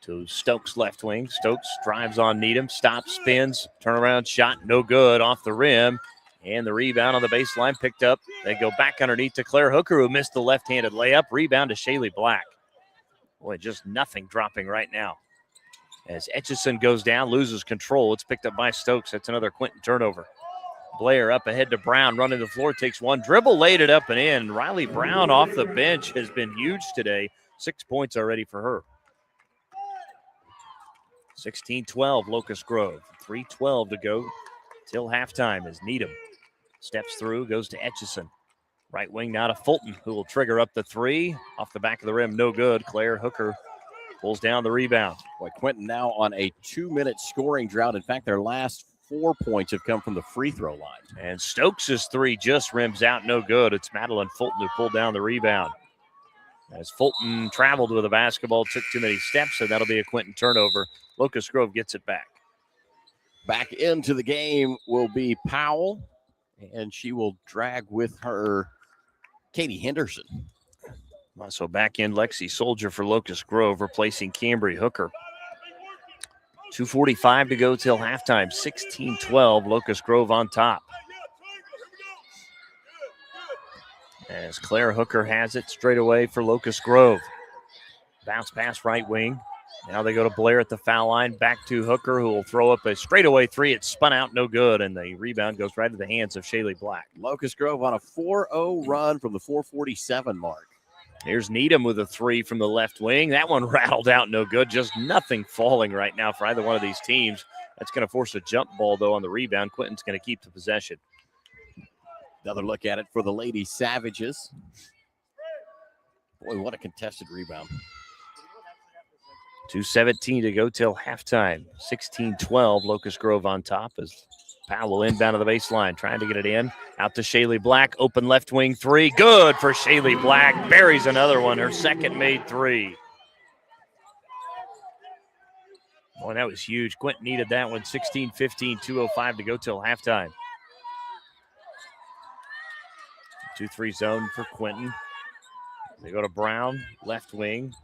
To Stokes left wing. Stokes drives on Needham. Stops, spins, turnaround shot, no good, off the rim. And the rebound on the baseline picked up. They go back underneath to Claire Hooker, who missed the left-handed layup. Rebound to Shaylee Black. Boy, just nothing dropping right now. As Etchison goes down, loses control. It's picked up by Stokes. That's another Quinton turnover. Blair up ahead to Brown, running the floor, takes one dribble, laid it up and in. Riley Brown off the bench has been huge today. 6 points already for her. 16-12, Locust Grove. 3:12 to go till halftime as Needham steps through, goes to Etchison. Right wing now to Fulton, who will trigger up the three. Off the back of the rim, no good. Claire Hooker pulls down the rebound. Boy, Quinton now on a 2-minute scoring drought. In fact, their last 4 points have come from the free throw line. And Stokes' three just rims out, no good. It's Madeline Fulton who pulled down the rebound. As Fulton traveled with the basketball, took too many steps, and that'll be a Quinton turnover. Locust Grove gets it back. Back into the game will be Powell, and she will drag with her Katie Henderson. So back in Lexi Soldier for Locust Grove, replacing Cambry Hooker. 2:45 to go till halftime. 16-12, Locust Grove on top. As Claire Hooker has it straight away for Locust Grove. Bounce pass right wing. Now they go to Blair at the foul line. Back to Hooker, who will throw up a straightaway three. It's spun out, no good, and the rebound goes right to the hands of Shaylee Black. Locust Grove on a 4-0 run from the 4:47 mark. Here's Needham with a three from the left wing. That one rattled out, no good. Just nothing falling right now for either one of these teams. That's going to force a jump ball, though, on the rebound. Quinton's going to keep the possession. Another look at it for the Lady Savages. Boy, what a contested rebound. 2:17 to go till halftime. 16-12, Locust Grove on top as Powell inbound to the baseline, trying to get it in. Out to Shaylee Black, open left wing three. Good for Shaylee Black. Buries another one, her second made three. Boy, that was huge. Quinton needed that one. 16-15, 2:05 to go till halftime. 2-3 zone for Quinton. They go to Brown, left wing.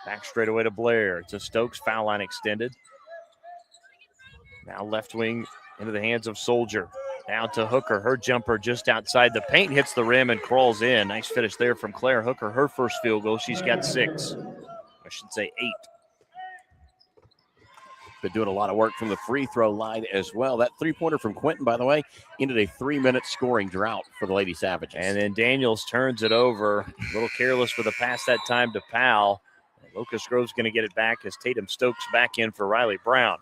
Back straight away to Blair. It's a Stokes foul line extended. Now left wing into the hands of Soldier. Down to Hooker. Her jumper just outside the paint, hits the rim and crawls in. Nice finish there from Claire Hooker. Her first field goal. She's got 6. I should say 8. Been doing a lot of work from the free throw line as well. That three-pointer from Quinton, by the way, ended a 3-minute scoring drought for the Lady Savages. And then Daniels turns it over. A little careless with a pass that time to Powell. Locust Grove's going to get it back as Tatum Stokes back in for Riley Brown.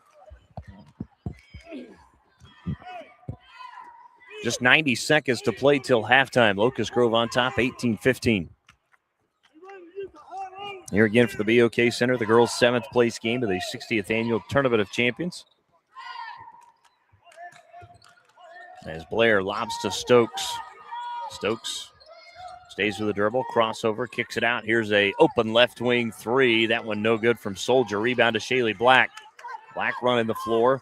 Just 90 seconds to play till halftime. Locust Grove on top, 18-15. Here again for the BOK Center, the girls' 7th place game of the 60th Annual Tournament of Champions. As Blair lobs to Stokes. Stokes stays with the dribble, crossover, kicks it out. Here's a open left wing three. That one no good from Soldier. Rebound to Shaylee Black. Black running the floor.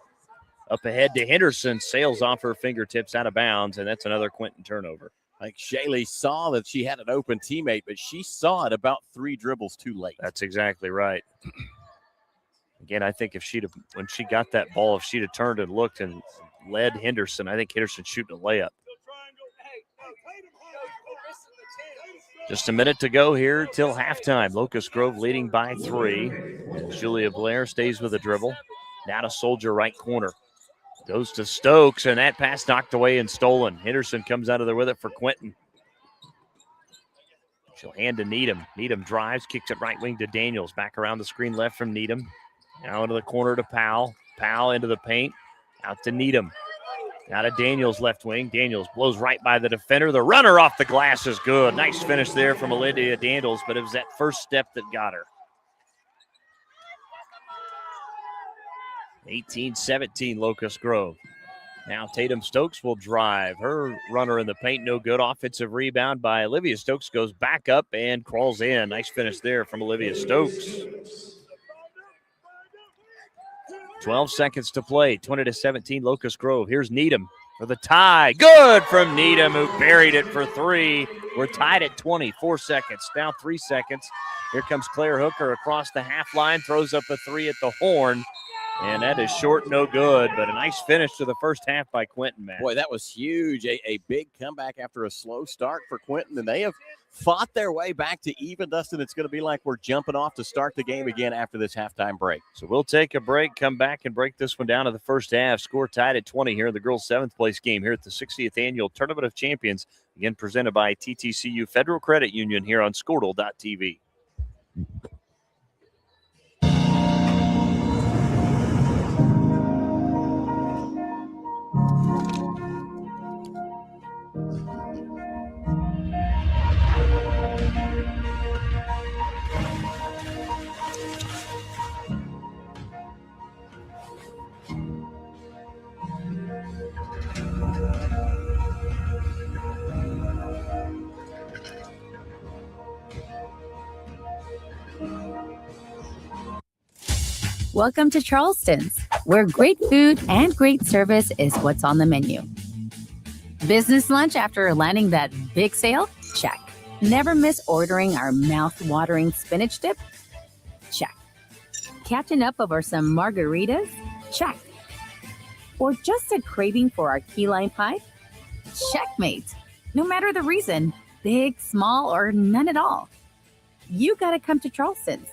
Up ahead to Henderson. Sails off her fingertips out of bounds, and that's another Quinton turnover. Like Shaylee saw that she had an open teammate, but she saw it about 3 dribbles too late. That's exactly right. Again, I think if when she got that ball, if she'd have turned and looked and led Henderson, I think Henderson shooting a layup. Just a minute to go here till halftime. Locust Grove leading by 3. And Julia Blair stays with the dribble. Now to Soldier right corner. Goes to Stokes, and that pass knocked away and stolen. Henderson comes out of there with it for Quinton. She'll hand to Needham. Needham drives, kicks it right wing to Daniels. Back around the screen left from Needham. Now into the corner to Powell. Powell into the paint. Out to Needham. Now to Daniels left wing. Daniels blows right by the defender. The runner off the glass is good. Nice finish there from Olivia Daniels, but it was that first step that got her. 18-17 Locust Grove. Now Tatum Stokes will drive. Her runner in the paint, no good. Offensive rebound by Olivia Stokes, goes back up and crawls in. Nice finish there from Olivia Stokes. 12 seconds to play, 20-17 Locust Grove. Here's Needham for the tie. Good from Needham, who buried it for 3. We're tied at 24 seconds. Now 3 seconds. Here comes Claire Hooker across the half line, throws up a 3 at the horn. And that is short, no good, but a nice finish to the first half by Quinton, Matt. Boy, that was huge. A big comeback after a slow start for Quinton, and they have fought their way back to even, Dustin. It's going to be like we're jumping off to start the game again after this halftime break. So we'll take a break, come back, and break this one down to the first half. Score tied at 20 here in the girls' 7th place game here at the 60th Annual Tournament of Champions, again presented by TTCU Federal Credit Union here on Squirtle.tv. Welcome to Charleston's, where great food and great service is what's on the menu. Business lunch after landing that big sale? Check. Never miss ordering our mouth-watering spinach dip? Check. Catching up over some margaritas? Check. Or just a craving for our key lime pie? Checkmate. No matter the reason, big, small, or none at all, you gotta come to Charleston's.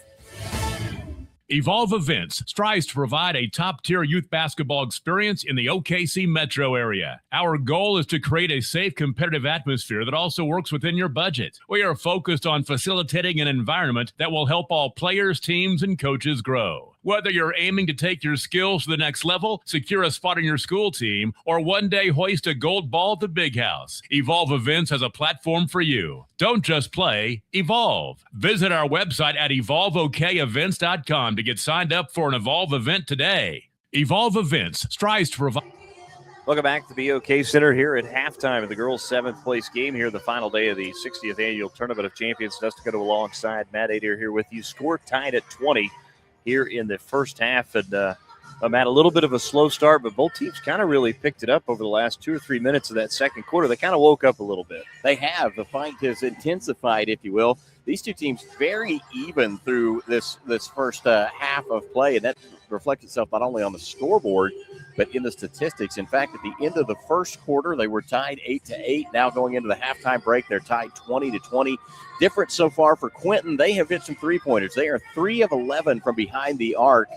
Evolve Events strives to provide a top-tier youth basketball experience in the OKC metro area. Our goal is to create a safe, competitive atmosphere that also works within your budget. We are focused on facilitating an environment that will help all players, teams, and coaches grow. Whether you're aiming to take your skills to the next level, secure a spot on your school team, or one day hoist a gold ball at the Big House, Evolve Events has a platform for you. Don't just play, evolve. Visit our website at evolveokevents.com to get signed up for an Evolve event today. Evolve Events strives to provide... Welcome back to the BOK Center here at halftime of the girls' 7th place game here, the final day of the 60th Annual Tournament of Champions. Dustin Cotto alongside Matt Adair here with you. Score tied at 20 here in the first half. And Matt, a little bit of a slow start, but both teams kind of really picked it up over the last 2 or 3 minutes of that second quarter. They kind of woke up a little bit. They have. The fight has intensified, if you will. These two teams very even through this first half of play, and that reflects itself not only on the scoreboard, but in the statistics. In fact, at the end of the first quarter, they were tied 8-8. Now going into the halftime break, they're tied 20-20. Difference so far for Quinton, they have hit some three-pointers. They are 3 of 11 from behind the arc.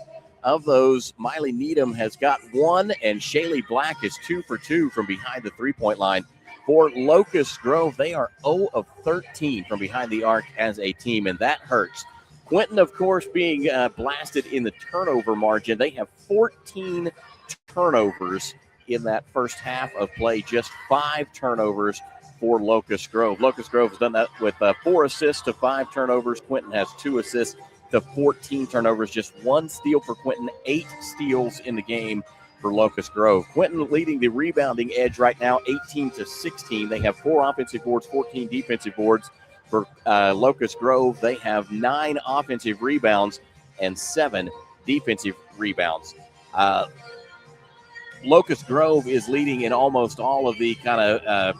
Of those, Miley Needham has got 1, and Shaylee Black is 2 for 2 from behind the three-point line. For Locust Grove, they are 0 of 13 from behind the arc as a team, and that hurts. Quinton, of course, being blasted in the turnover margin. They have 14 turnovers in that first half of play, just 5 turnovers for Locust Grove. Locust Grove has done that with 4 assists to 5 turnovers. Quinton has 2 assists to 14 turnovers, just 1 steal for Quinton, 8 steals in the game for Locust Grove. Quinton leading the rebounding edge right now, 18-16. They have 4 offensive boards, 14 defensive boards. For Locust Grove, they have 9 offensive rebounds and 7 defensive rebounds. Locust Grove is leading in almost all of the kind of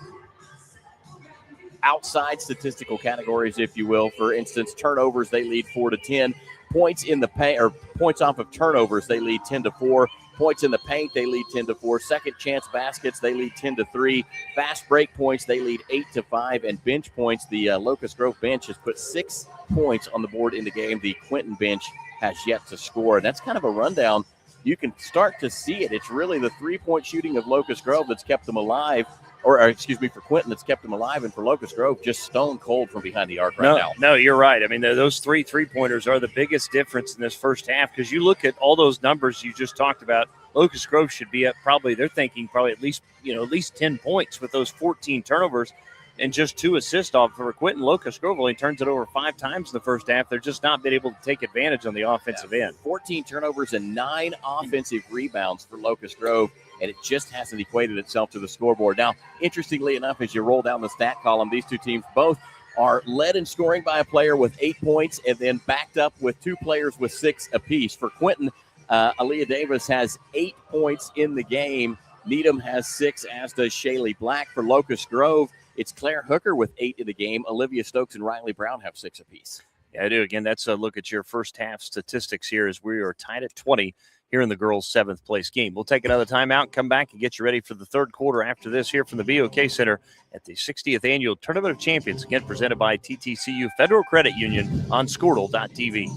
outside statistical categories, if you will. For instance, turnovers, they lead 4-10. Points in the paint, or points off of turnovers, they lead 10-4. Points in the paint, they lead 10-4. Second chance baskets, they lead 10-3. Fast break points, they lead 8-5. And bench points, the Locust Grove bench has put 6 points on the board in the game. The Quinton bench has yet to score. And that's kind of a rundown. You can start to see it. It's really the three-point shooting of Locust Grove that's kept them alive. Or for Quinton, that's kept them alive, and for Locust Grove, just stone cold from behind the arc right now. No, you're right. I mean, those 3 3-pointers are the biggest difference in this first half, because you look at all those numbers you just talked about. Locust Grove should be up they're thinking at least 10 points with those 14 turnovers and just 2 assists off for Quinton. Locust Grove only turns it over 5 times in the first half. They're just not been able to take advantage on the offensive end. 14 turnovers and 9 offensive rebounds for Locust Grove, and it just hasn't equated itself to the scoreboard. Now, interestingly enough, as you roll down the stat column, these two teams both are led in scoring by a player with 8 points and then backed up with 2 players with 6 apiece. For Quinton, Aaliyah Davis has 8 points in the game. Needham has 6, as does Shaylee Black. For Locust Grove, it's Claire Hooker with 8 in the game. Olivia Stokes and Riley Brown have 6 apiece. Yeah, I do. Again, that's a look at your first half statistics here as we are tied at 20 here in the girls' 7th place game. We'll take another timeout, come back, and get you ready for the third quarter after this here from the BOK Center at the 60th Annual Tournament of Champions, again presented by TTCU Federal Credit Union on Squirtle.tv.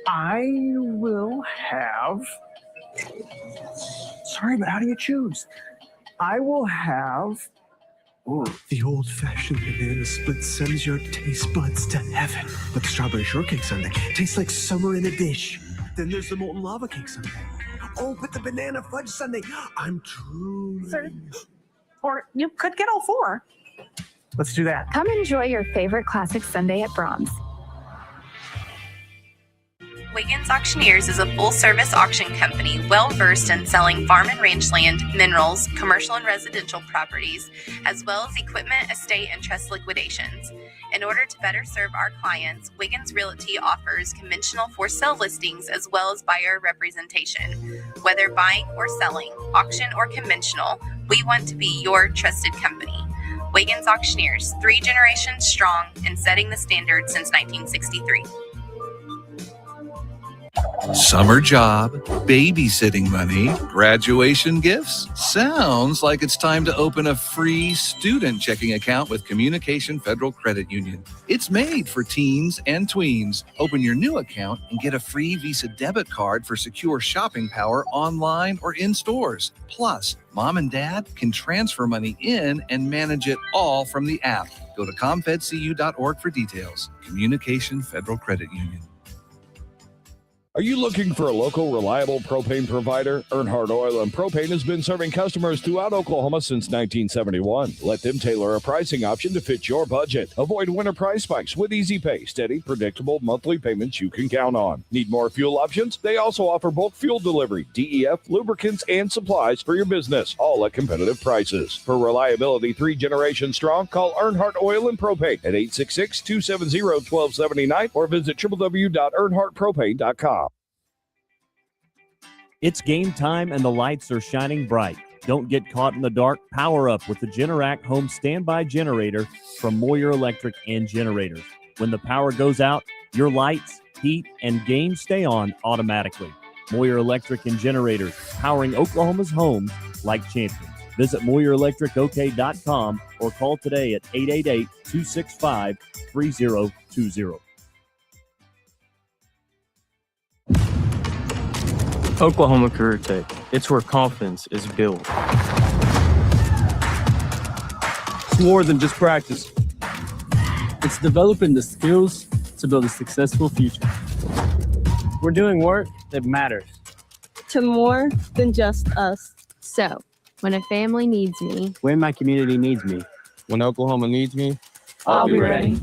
I will have... Sorry, but how do you choose? I will have... Ooh. The old-fashioned banana split sends your taste buds to heaven. But the strawberry shortcake sundae tastes like summer in a dish. Then there's the molten lava cake sundae. Oh, but the banana fudge sundae, I'm truly... Or you could get all four. Let's do that. Come enjoy your favorite classic sundae at Brahms. Wiggins Auctioneers is a full-service auction company well-versed in selling farm and range land, minerals, commercial and residential properties, as well as equipment, estate, and trust liquidations. In order to better serve our clients, Wiggins Realty offers conventional for-sale listings as well as buyer representation. Whether buying or selling, auction or conventional, we want to be your trusted company. Wiggins Auctioneers, 3 generations strong and setting the standard since 1963. Summer job, babysitting money, graduation gifts. Sounds like it's time to open a free student checking account with Communication Federal Credit Union. It's made for teens and tweens. Open your new account and get a free Visa debit card for secure shopping power online or in stores. Plus, mom and dad can transfer money in and manage it all from the app. Go to comfedcu.org for details. Communication Federal Credit Union. Are you looking for a local, reliable propane provider? Earnhardt Oil and Propane has been serving customers throughout Oklahoma since 1971. Let them tailor a pricing option to fit your budget. Avoid winter price spikes with easy pay, steady, predictable monthly payments you can count on. Need more fuel options? They also offer bulk fuel delivery, DEF, lubricants, and supplies for your business, all at competitive prices. For reliability 3 generations strong, call Earnhardt Oil and Propane at 866-270-1279 or visit www.earnhardtpropane.com. It's game time and the lights are shining bright. Don't get caught in the dark. Power up with the Generac Home Standby Generator from Moyer Electric and Generators. When the power goes out, your lights, heat, and games stay on automatically. Moyer Electric and Generators, powering Oklahoma's homes like champions. Visit MoyerElectricOK.com or call today at 888-265-3020. Oklahoma Career Tech. It's where confidence is built. It's more than just practice. It's developing the skills to build a successful future. We're doing work that matters. To more than just us. So, when a family needs me, When my community needs me. When Oklahoma needs me, I'll be ready.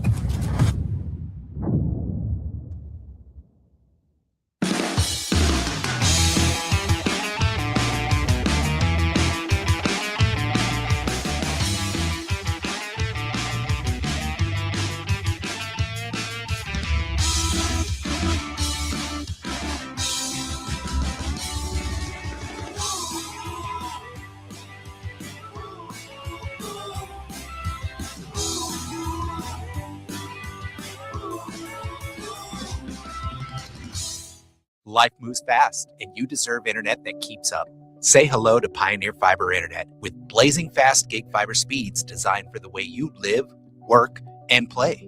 Life moves fast, and you deserve internet that keeps up. Say hello to Pioneer Fiber Internet with blazing fast gig fiber speeds designed for the way you live, work, and play.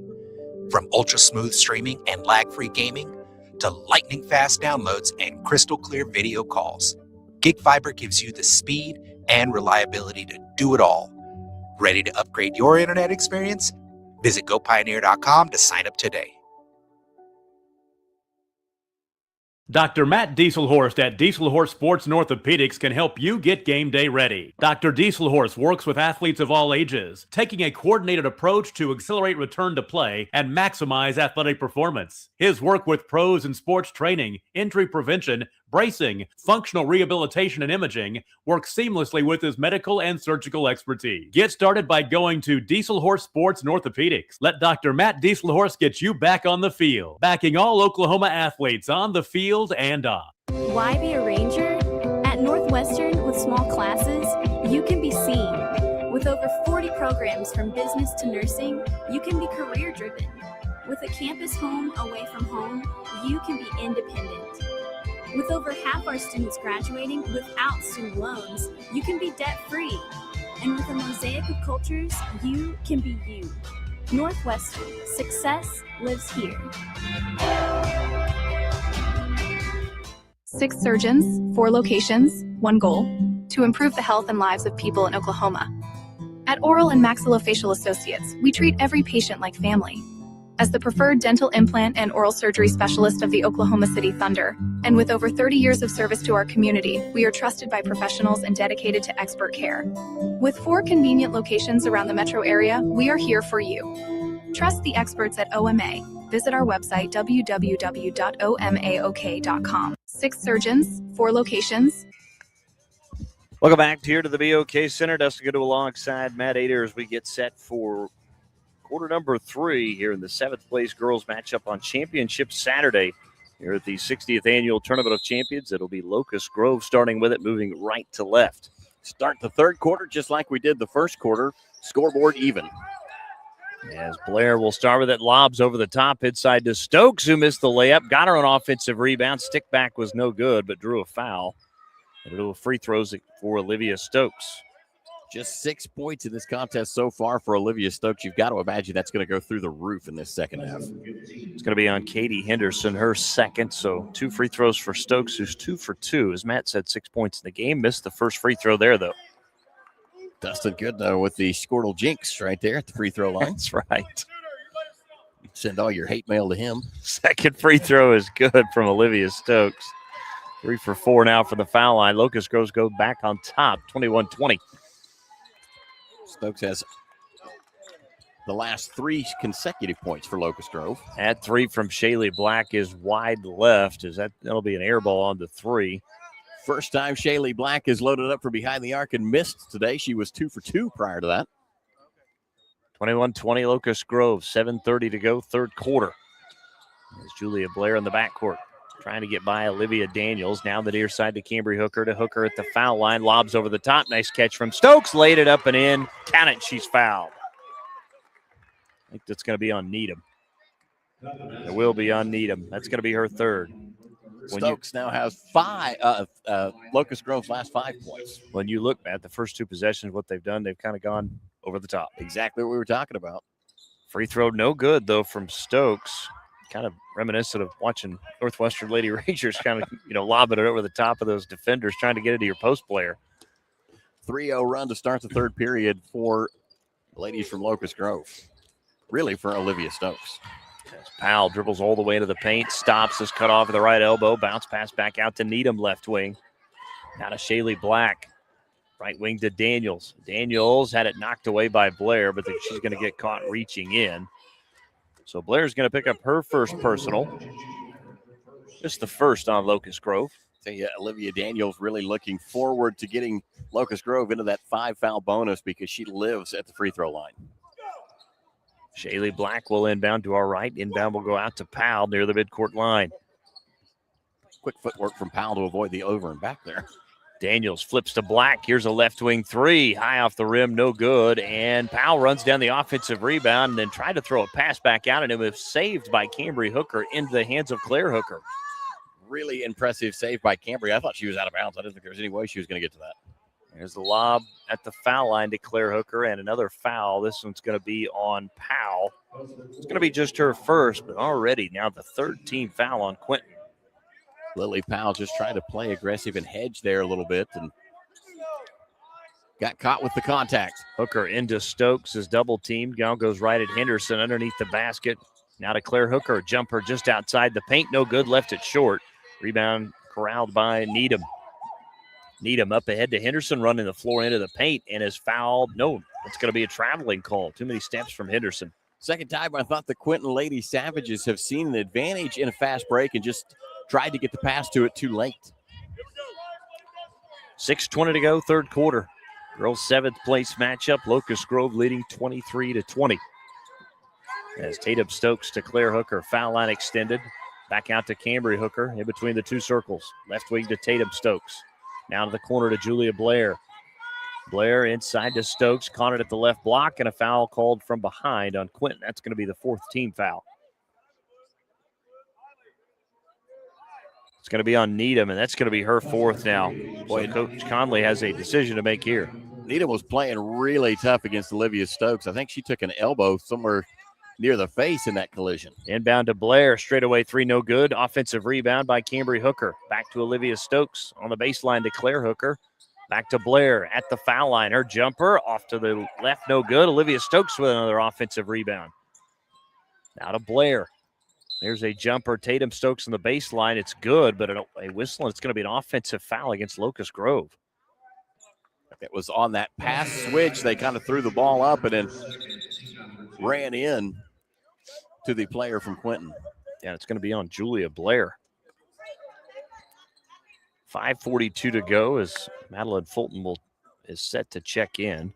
From ultra-smooth streaming and lag-free gaming to lightning-fast downloads and crystal-clear video calls, Gig Fiber gives you the speed and reliability to do it all. Ready to upgrade your internet experience? Visit GoPioneer.com to sign up today. Dr. Matt Dieselhorst at Dieselhorst Sports and Orthopedics can help you get game day ready. Dr. Dieselhorst works with athletes of all ages, taking a coordinated approach to accelerate return to play and maximize athletic performance. His work with pros in sports training, injury prevention, bracing, functional rehabilitation, and imaging works seamlessly with his medical and surgical expertise. Get started by going to Dieselhorst Sports and Orthopedics. Let Dr. Matt Dieselhorst get you back on the field, backing all Oklahoma athletes on the field and off. Why be a ranger? At Northwestern, with small classes, you can be seen. With over 40 programs from business to nursing, you can be career-driven. With a campus home away from home, you can be independent. With over half our students graduating without student loans, you can be debt-free. And with a mosaic of cultures, you can be you. Northwestern, success lives here. 6 surgeons, 4 locations, 1 goal: to improve the health and lives of people in Oklahoma. At Oral and Maxillofacial Associates, we treat every patient like family. As the preferred dental implant and oral surgery specialist of the Oklahoma City Thunder, and with over 30 years of service to our community, we are trusted by professionals and dedicated to expert care. With 4 convenient locations around the metro area, we are here for you. Trust the experts at OMA. Visit our website, www.omaok.com. 6 surgeons, 4 locations. Welcome back here to the BOK Center. Dustin Goodall alongside Matt Ader as we get set for quarter number 3 here in the 7th place girls matchup on Championship Saturday here at the 60th Annual Tournament of Champions. It'll be Locust Grove starting with it, moving right to left. Start the third quarter just like we did the first quarter. Scoreboard even. As Blair will start with it, lobs over the top, inside to Stokes, who missed the layup. Got her an offensive rebound. Stick back was no good, but drew a foul. And a little free throws for Olivia Stokes. Just 6 points in this contest so far for Olivia Stokes. You've got to imagine that's going to go through the roof in this second half. It's going to be on Katie Henderson, her second. So 2 free throws for Stokes, who's 2 for 2. As Matt said, 6 points in the game. Missed the first free throw there, though. Dustin Goodnow with the Squirtle jinx right there at the free throw line. That's right. Send all your hate mail to him. Second free throw is good from Olivia Stokes. 3 for 4 now for the foul line. Locust Groves go back on top, 21-20. Stokes has the last 3 consecutive points for Locust Grove. At 3 from Shaylee Black is wide left. That'll be an air ball on the 3. First time Shaylee Black is loaded up from behind the arc and missed today. She was 2 for 2 prior to that. 21-20 Locust Grove, 7:30 to go, third quarter. There's Julia Blair in the backcourt, trying to get by Olivia Daniels. Now the near side to Cambry Hooker at the foul line. Lobs over the top. Nice catch from Stokes. Laid it up and in. Count it. She's fouled. I think that's going to be on Needham. It will be on Needham. That's going to be her third. Stokes now has 5. Locust Grove's last 5 points. When you look at the first 2 possessions, what they've done, they've kind of gone over the top. Exactly what we were talking about. Free throw, no good, though, from Stokes. Kind of reminiscent of watching Northwestern Lady Rangers kind of, lobbing it over the top of those defenders, trying to get it to your post player. 3-0 run to start the third period for the ladies from Locust Grove. Really for Olivia Stokes. As Powell dribbles all the way to the paint, stops, is cut off at the right elbow, bounce pass back out to Needham, left wing. Now to Shaylee Black, right wing to Daniels. Daniels had it knocked away by Blair, but she's going to get caught reaching in. So Blair's going to pick up her first personal. Just the first on Locust Grove. Tell you, Olivia Daniels really looking forward to getting Locust Grove into that 5-foul bonus because she lives at the free throw line. Shaylee Black will inbound to our right. Inbound will go out to Powell near the midcourt line. Quick footwork from Powell to avoid the over and back there. Daniels flips to Black. Here's a left wing 3. High off the rim, no good. And Powell runs down the offensive rebound and then tried to throw a pass back out, and it was saved by Cambry Hooker into the hands of Claire Hooker. Really impressive save by Cambry. I thought she was out of bounds. I didn't think there was any way she was going to get to that. There's the lob at the foul line to Claire Hooker, and another foul. This one's going to be on Powell. It's going to be just her first, but already now the third team foul on Quinton. Lily Powell just trying to play aggressive and hedge there a little bit and got caught with the contact. Hooker into Stokes is double teamed. Now goes right at Henderson underneath the basket. Now to Claire Hooker. Jumper just outside the paint. No good. Left it short. Rebound corralled by Needham. Needham up ahead to Henderson, running the floor into the paint and is fouled. No, it's going to be a traveling call. Too many steps from Henderson. Second time I thought the Quinton Lady Savages have seen an advantage in a fast break and just tried to get the pass to it too late. 6:20 to go, third quarter. Girls' 7th place matchup. Locust Grove leading 23-20. As Tatum Stokes to Claire Hooker. Foul line extended. Back out to Cambry Hooker in between the 2 circles. Left wing to Tatum Stokes. Now to the corner to Julia Blair. Blair inside to Stokes. Caught it at the left block, and a foul called from behind on Quinton. That's going to be the 4th team foul. It's going to be on Needham, and that's going to be her fourth now. Boy, Coach Conley has a decision to make here. Needham was playing really tough against Olivia Stokes. I think she took an elbow somewhere near the face in that collision. Inbound to Blair, straightaway three, no good. Offensive rebound by Cambry Hooker. Back to Olivia Stokes on the baseline to Claire Hooker. Back to Blair at the foul line. Her jumper off to the left, no good. Olivia Stokes with another offensive rebound. Now to Blair. There's a jumper. Tatum Stokes on the baseline. It's good, but a whistle, and it's going to be an offensive foul against Locust Grove. It was on that pass switch. They kind of threw the ball up and then ran in to the player from Quinton. Yeah, it's going to be on Julia Blair. 5:42 to go as Madeline Fulton is set to check in.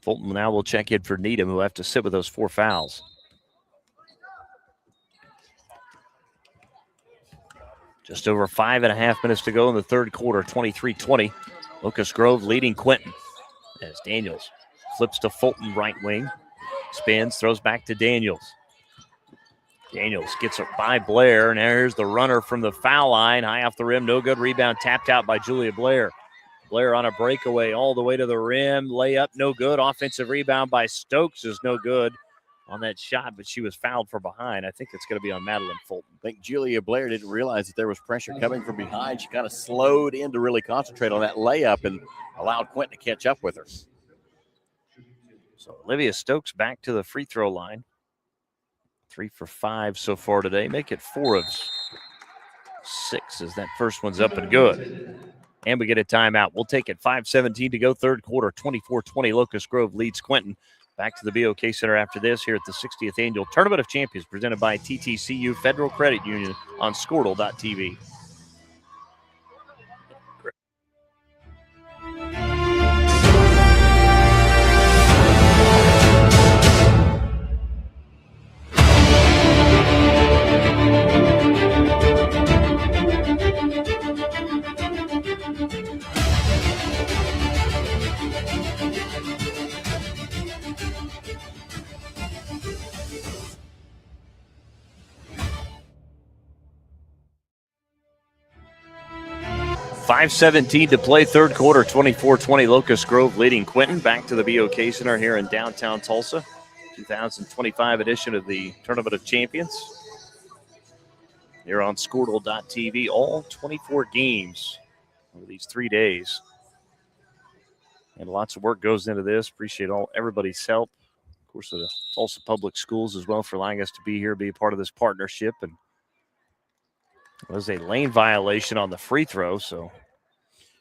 Fulton now will check in for Needham, who will have to sit with those 4 fouls. Just over 5.5 minutes to go in the third quarter, 23-20. Locust Grove leading Quinton as Daniels flips to Fulton, right wing. Spins, throws back to Daniels. Daniels gets it by Blair, and there's the runner from the foul line. High off the rim, no good. Rebound tapped out by Julia Blair. Blair on a breakaway all the way to the rim. Layup, no good. Offensive rebound by Stokes is no good on that shot, but she was fouled from behind. I think it's going to be on Madeline Fulton. I think Julia Blair didn't realize that there was pressure coming from behind. She kind of slowed in to really concentrate on that layup and allowed Quinton to catch up with her. So Olivia Stokes back to the free throw line. 3 for 5 so far today. Make it 4 of 6 as that first one's up and good. And we get a timeout. We'll take it. 5:17 to go, third quarter, 24-20. Locust Grove leads Quinton. Back to the BOK Center after this here at the 60th Annual Tournament of Champions presented by TTCU Federal Credit Union on Squirtle.tv. 5:17 to play, third quarter, 24-20. Locust Grove leading Quinton. Back to the BOK Center here in downtown Tulsa. 2025 edition of the Tournament of Champions. Here on Squirtle.tv, all 24 games over these 3 days. And lots of work goes into this. Appreciate everybody's help. Of course, the Tulsa Public Schools as well for allowing us to be here, be a part of this partnership. And it was a lane violation on the free throw, so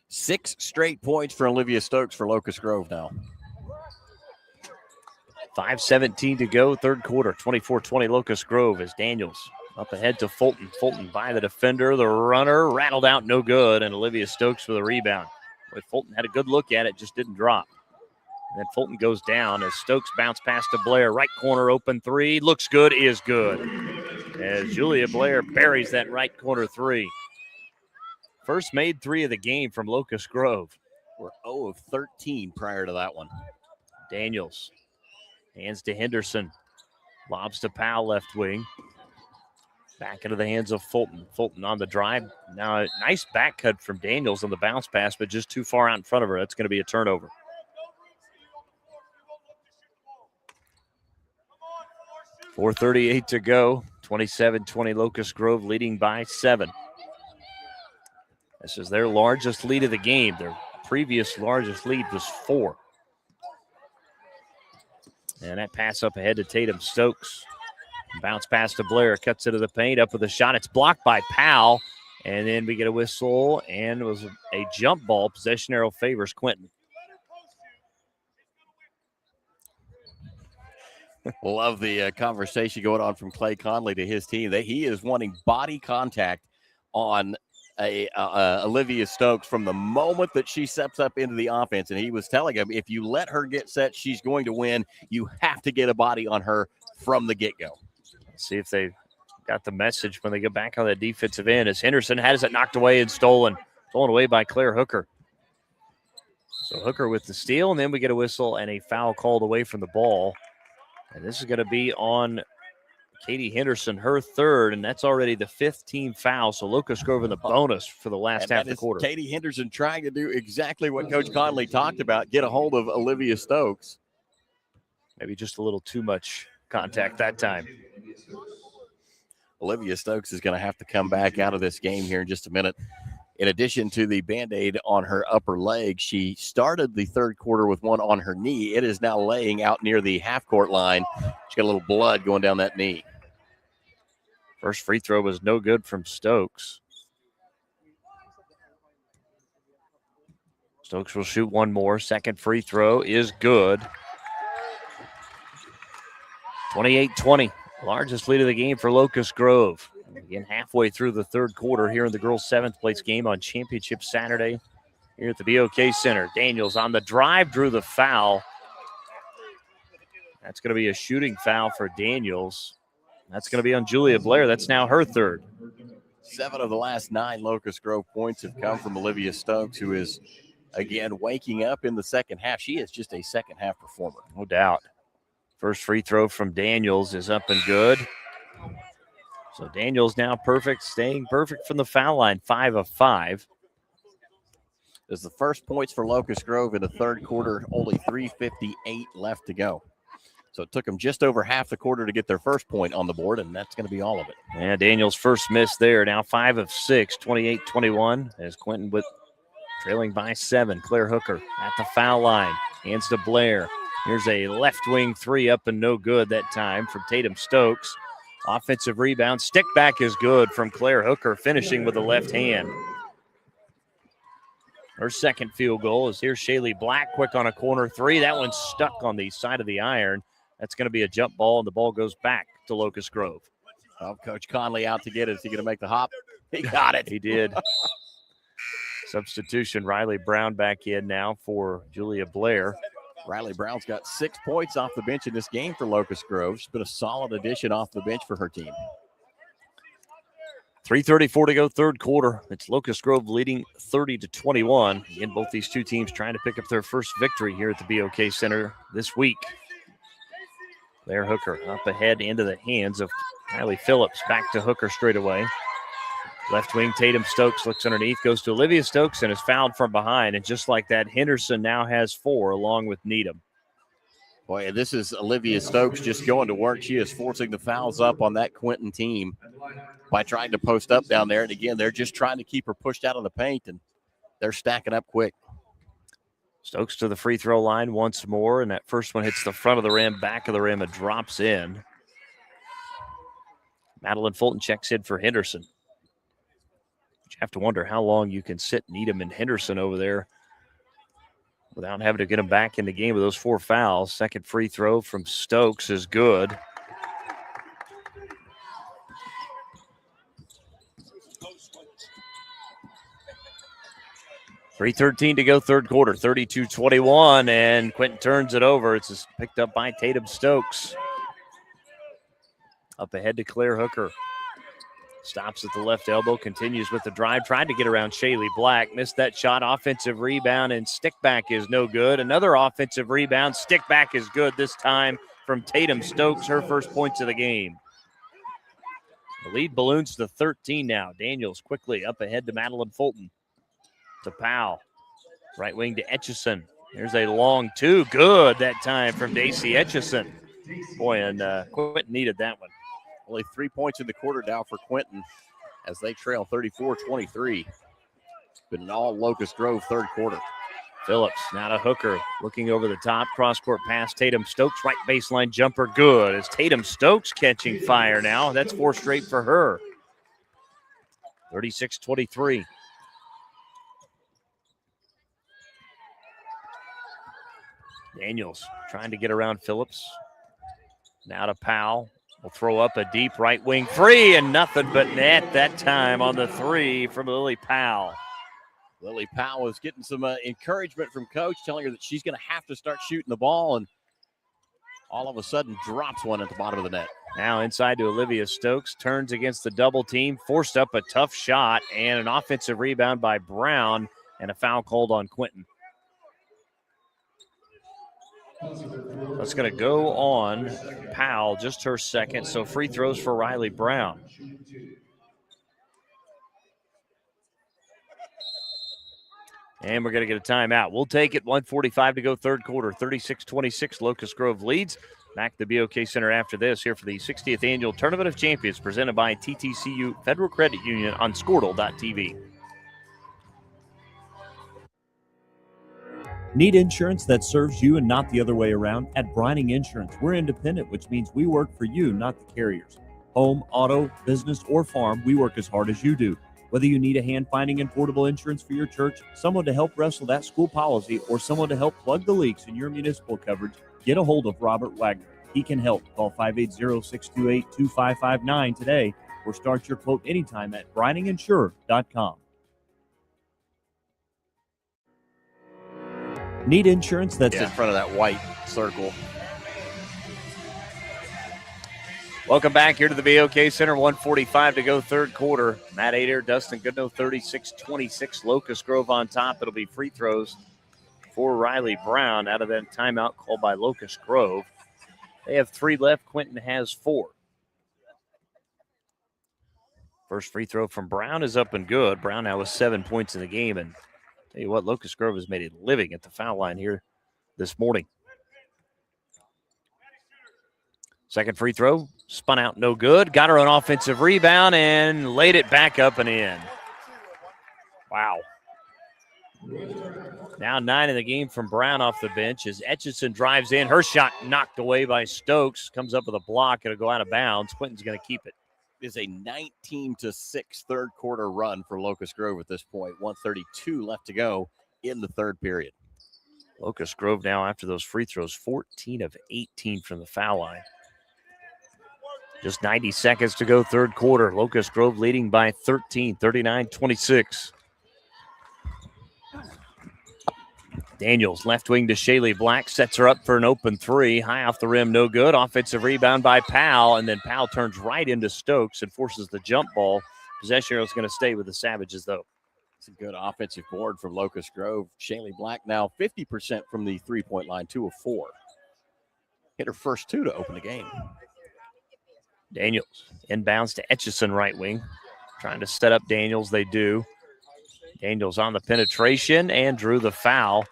6 straight points for Olivia Stokes for Locust Grove now. 5:17 to go, third quarter, 24-20 Locust Grove as Daniels up ahead to Fulton. Fulton by the defender, the runner, rattled out, no good, and Olivia Stokes with a rebound. But Fulton had a good look at it, just didn't drop. And then Fulton goes down as Stokes bounced past to Blair. Right corner open three, looks good, is good. As Julia Blair buries that right corner three. First made 3 of the game from Locust Grove. We're 0 of 13 prior to that one. Daniels hands to Henderson. Lobs to Powell, left wing. Back into the hands of Fulton. Fulton on the drive. Now a nice back cut from Daniels on the bounce pass, but just too far out in front of her. That's going to be a turnover. .438 to go. 27-20 Locust Grove leading by 7. This is their largest lead of the game. Their previous largest lead was 4. And that pass up ahead to Tatum Stokes. Bounce pass to Blair, cuts into the paint, up with a shot. It's blocked by Powell. And then we get a whistle, and it was a jump ball. Possession arrow favors Quinton. Love the conversation going on from Clay Conley to his team. He is wanting body contact on Olivia Stokes from the moment that she steps up into the offense. And he was telling him, if you let her get set, she's going to win. You have to get a body on her from the get-go. Let's see if they got the message when they get back on that defensive end as Henderson has it knocked away and stolen away by Claire Hooker. So Hooker with the steal, and then we get a whistle and a foul called away from the ball. And this is going to be on Katie Henderson, her third, and that's already the 5th team foul. So Locust Grove in the bonus for the last half of the quarter. Katie Henderson trying to do exactly what Coach Conley talked about, get a hold of Olivia Stokes. Maybe just a little too much contact that time. Olivia Stokes is going to have to come back out of this game here in just a minute. In addition to the Band-Aid on her upper leg, she started the third quarter with one on her knee. It is now laying out near the half-court line. She's got a little blood going down that knee. First free throw was no good from Stokes. Stokes will shoot one more. Second free throw is good. 28-20, largest lead of the game for Locust Grove. Again, halfway through the third quarter here in the girls' 7th place game on Championship Saturday here at the BOK Center. Daniels on the drive, drew the foul. That's going to be a shooting foul for Daniels. That's going to be on Julia Blair. That's now her third. 7 of the last 9 Locust Grove points have come from Olivia Stokes, who is, again, waking up in the second half. She is just a second-half performer. No doubt. First free throw from Daniels is up and good. So Daniels now perfect, staying perfect from the foul line, 5 of 5. As the first points for Locust Grove in the third quarter, only 3:58 left to go. So it took them just over half the quarter to get their first point on the board, and that's going to be all of it. Yeah, Daniels' first miss there, now 5 of 6, 28-21, as Quinton with trailing by 7. Claire Hooker at the foul line, hands to Blair. Here's a left wing three up and no good that time from Tatum Stokes. Offensive rebound. Stick back is good from Claire Hooker, finishing with the left hand. Her second field goal is here. Shaylee Black quick on a corner three. That one's stuck on the side of the iron. That's going to be a jump ball, and the ball goes back to Locust Grove. Oh, Coach Conley out to get it. Is he going to make the hop? He got it. He did. Substitution, Riley Brown back in now for Julia Blair. Riley Brown's got 6 points off the bench in this game for Locust Grove. She's been a solid addition off the bench for her team. 3:34 to go, third quarter. It's Locust Grove leading 30-21. Again, both these two teams trying to pick up their first victory here at the BOK Center this week. Claire Hooker up ahead into the hands of Kylie Phillips. Back to Hooker straight away. Left wing, Tatum Stokes looks underneath, goes to Olivia Stokes and is fouled from behind. And just like that, Henderson now has 4 along with Needham. Boy, this is Olivia Stokes just going to work. She is forcing the fouls up on that Quinton team by trying to post up down there. And again, they're just trying to keep her pushed out of the paint, and they're stacking up quick. Stokes to the free throw line once more, and that first one hits the front of the rim, back of the rim, and drops in. Madeline Fulton checks in for Henderson. You have to wonder how long you can sit Needham and Henderson over there without having to get them back in the game with those 4 fouls. Second free throw from Stokes is good. .313 to go, third quarter, 32-21, and Quinton turns it over. It's just picked up by Tatum Stokes. Up ahead to Claire Hooker. Stops at the left elbow, continues with the drive. Tried to get around Shaylee Black. Missed that shot. Offensive rebound, and stick back is no good. Another offensive rebound. Stick back is good this time from Tatum Stokes, her first points of the game. The lead balloons to 13 now. Daniels quickly up ahead to Madeline Fulton. To Powell. Right wing to Etchison. There's a long 2. Good that time from Daisy Etchison. Boy, and Quinton needed that one. Only 3 points in the quarter now for Quinton as they trail 34-23. Been an all Locust Grove third quarter. Phillips now to Hooker, looking over the top, cross-court pass, Tatum Stokes, right baseline jumper, good. As Tatum Stokes catching fire now. That's 4 straight for her. 36-23. Daniels trying to get around Phillips. Now to Powell. Will throw up a deep right wing three, and nothing but net that time on the 3 from Lily Powell. Lily Powell is getting some encouragement from Coach, telling her that she's going to have to start shooting the ball, and all of a sudden drops one at the bottom of the net. Now inside to Olivia Stokes, turns against the double team, forced up a tough shot, and an offensive rebound by Brown, and a foul called on Quinton. That's going to go on Powell, just her second. So free throws for Riley Brown. And we're going to get a timeout. We'll take it. 1:45 to go, third quarter. 36-26, Locust Grove leads. Back to the BOK Center after this, here for the 60th Annual Tournament of Champions, presented by TTCU Federal Credit Union on Squirtle.tv. Need insurance that serves you and not the other way around? At Brining Insurance, we're independent, which means we work for you, not the carriers. Home, auto, business, or farm, we work as hard as you do. Whether you need a hand-finding and portable insurance for your church, someone to help wrestle that school policy, or someone to help plug the leaks in your municipal coverage, get a hold of Robert Wagner. He can help. Call 580-628-2559 today or start your quote anytime at brininginsurer.com. Need insurance that's in front of that white circle. Welcome back here to the BOK Center. 1:45 to go, third quarter. Matt Adair, Dustin Goodnow, 36-26. Locust Grove on top. It'll be free throws for Riley Brown out of that timeout called by Locust Grove. They have 3 left. Quinton has 4. First free throw from Brown is up and good. Brown now with 7 points in the game. And tell you what, Locust Grove has made a living at the foul line here this morning. Second free throw, spun out, no good. Got her an offensive rebound and laid it back up and in. Wow. Now 9 in the game from Brown off the bench as Etchison drives in. Her shot knocked away by Stokes. Comes up with a block. It'll go out of bounds. Quinton's going to keep it. It is a 19-6 third quarter run for Locust Grove at this point. 1:32 left to go in the third period. Locust Grove now, after those free throws, 14 of 18 from the foul line. Just 90 seconds to go, third quarter. Locust Grove leading by 13, 39-26. Daniels, left wing to Shaylee Black, sets her up for an open three. High off the rim, no good. Offensive rebound by Powell, and then Powell turns right into Stokes and forces the jump ball. Possession arrow is going to stay with the Savages, though. It's a good offensive board from Locust Grove. Shaylee Black now 50% from the three-point line, 2 of 4. Hit her first 2 to open the game. Daniels inbounds to Etchison, right wing. Trying to set up Daniels, they do. Daniels on the penetration and drew the foul.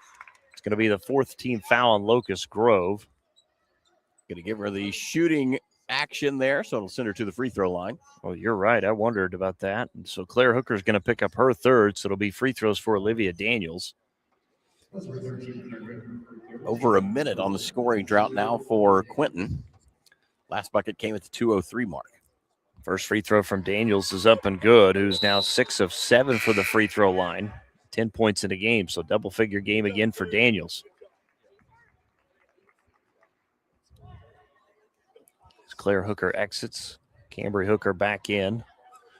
It's going to be the 4th team foul on Locust Grove. Going to give her the shooting action there, so it'll send her to the free throw line. Oh, you're right. I wondered about that. And so Claire Hooker is going to pick up her third, so it'll be free throws for Olivia Daniels. Over a minute on the scoring drought now for Quinton. Last bucket came at the 2:03 mark. First free throw from Daniels is up and good, who's now 6 of 7 for the free throw line. 10 points in the game, so double-figure game again for Daniels. As Claire Hooker exits, Cambry Hooker back in.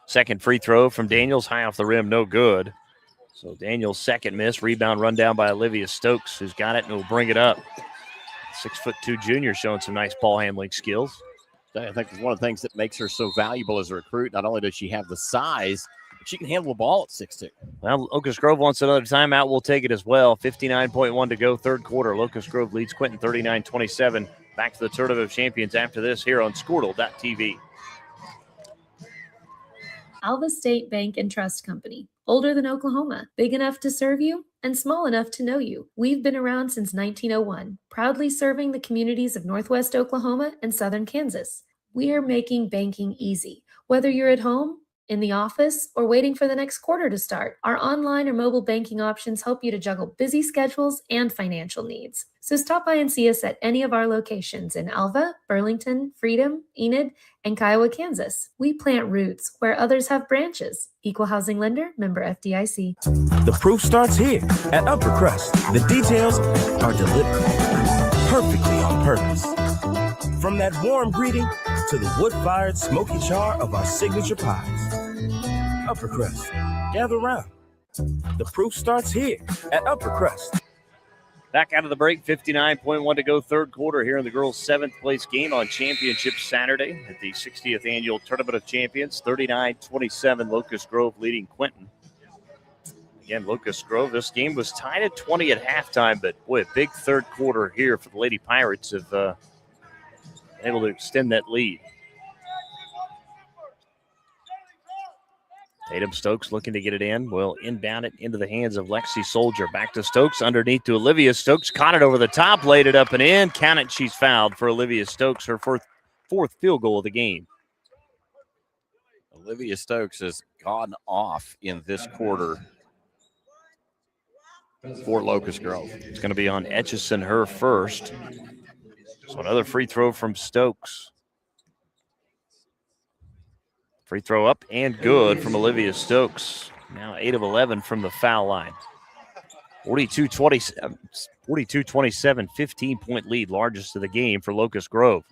Second free throw from Daniels, high off the rim, no good. So Daniels' second miss, rebound run down by Olivia Stokes, who's got it and will bring it up. 6'2" junior showing some nice ball handling skills. I think it's one of the things that makes her so valuable as a recruit. Not only does she have the size, but she can handle the ball at 6'2". Well, Locust Grove wants another timeout. We'll take it as well. 59.1 to go, third quarter. Locust Grove leads Quinton 39-27. Back to the Tournament of Champions after this here on Squirtle.tv. Alva State Bank and Trust Company. Older than Oklahoma, big enough to serve you, and small enough to know you. We've been around since 1901, proudly serving the communities of Northwest Oklahoma and Southern Kansas. We are making banking easy. Whether you're at home, in the office, or waiting for the next quarter to start, our online or mobile banking options help you to juggle busy schedules and financial needs. So stop by and see us at any of our locations in Alva, Burlington, Freedom, Enid, and Kiowa, Kansas. We plant roots where others have branches. Equal housing lender, member FDIC. The proof starts here at Upper Crust. The details are deliberate, perfectly on purpose. From that warm greeting to the wood-fired smoky char of our signature pies. Upper Crust, gather around. The proof starts here at Upper Crust. Back out of the break, 59.1 to go, third quarter here in the girls' 7th place game on Championship Saturday at the 60th Annual Tournament of Champions. 39-27, Locust Grove leading Quinton. Again, Locust Grove, this game was tied at 20 at halftime, but boy, a big third quarter here for the Lady Pirates have been able to extend that lead. Tatum Stokes looking to get it in. Will inbound it into the hands of Lexi Soldier. Back to Stokes, underneath to Olivia Stokes. Caught it over the top, laid it up and in. Count it, she's fouled for Olivia Stokes, her fourth field goal of the game. Olivia Stokes has gone off in this quarter for Locust Grove. It's going to be on Etchison, her first. So another free throw from Stokes. Free throw up and good from Olivia Stokes. Now 8 of 11 from the foul line. 42-27, 15-point lead, largest of the game for Locust Grove.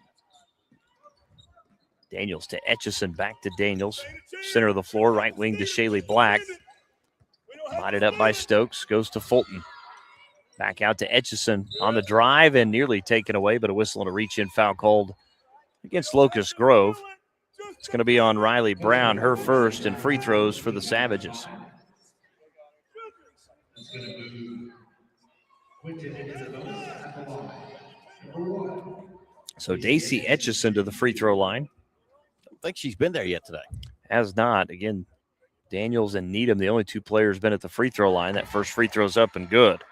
Daniels to Etchison, back to Daniels. Center of the floor, right wing to Shaylee Black. Divided up by Stokes, goes to Fulton. Back out to Etchison on the drive and nearly taken away, but a whistle and a reach-in foul called against Locust Grove. It's going to be on Riley Brown, her first, and free throws for the Savages. So Daisy Etchison to the free throw line. Don't think she's been there yet today. Has not. Again, Daniels and Needham, the only two players been at the free throw line. That first free throw's up and good.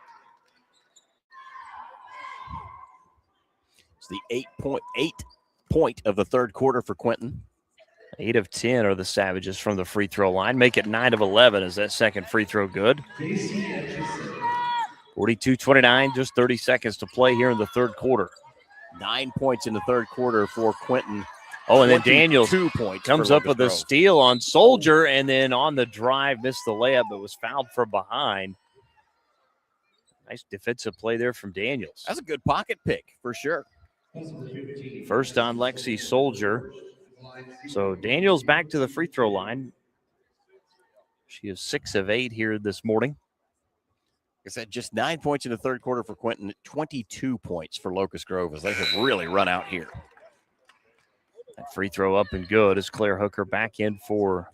It's the 8 point of the third quarter for Quinton. 8 of 10 are the Savages from the free throw line. Make it 9 of 11 as that second free throw good. 42-29, just 30 seconds to play here in the third quarter. 9 points in the third quarter for Quinton. Oh, and then Daniels 2 points comes up with a steal on Soldier, and then on the drive missed the layup, but was fouled from behind. Nice defensive play there from Daniels. That's a good pocket pick for sure. First on Lexi Soldier. So Daniels back to the free throw line. She is 6 of 8 here this morning. Like I said, just 9 points in the third quarter for Quinton, 22 points for Locust Grove as they have really run out here. That free throw up and good as Claire Hooker back in for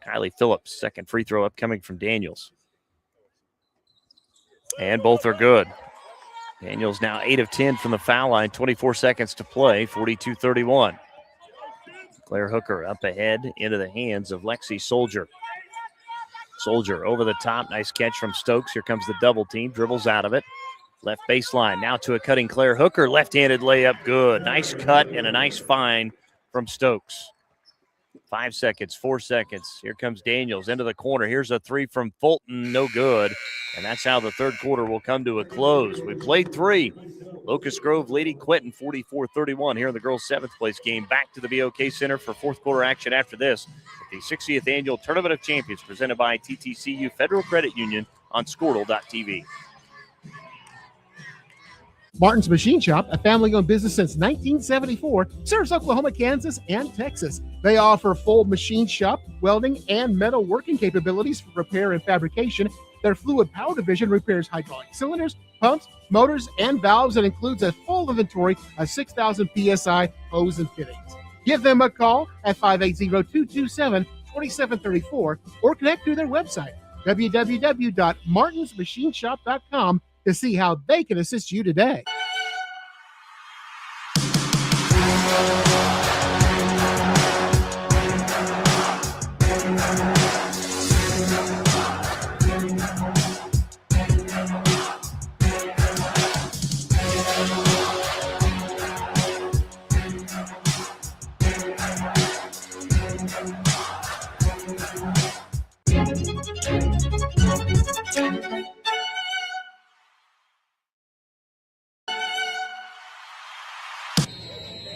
Kylie Phillips. Second free throw up coming from Daniels. And both are good. Daniels now 8 of 10 from the foul line, 24 seconds to play, 42-31. Claire Hooker up ahead into the hands of Lexi Soldier. Soldier over the top. Nice catch from Stokes. Here comes the double team. Dribbles out of it. Left baseline. Now to a cutting Claire Hooker. Left-handed layup. Good. Nice cut and a nice find from Stokes. 5 seconds. 4 seconds. Here comes Daniels into the corner. Here's a three from Fulton. No good. And that's how the third quarter will come to a close. We played 3. Locust Grove leading Quinton 44-31 here in the girls' 7th place game. Back to the BOK Center for fourth quarter action after this. The 60th Annual Tournament of Champions presented by TTCU Federal Credit Union on Squirtle.tv. Martin's Machine Shop, a family-owned business since 1974, serves Oklahoma, Kansas, and Texas. They offer full machine shop, welding, and metal working capabilities for repair and fabrication. Their fluid power division repairs hydraulic cylinders, pumps, motors, and valves, and includes a full inventory of 6,000 PSI hose and fittings. Give them a call at 580-227-2734 or connect through their website, www.martinsmachineshop.com, to see how they can assist you today.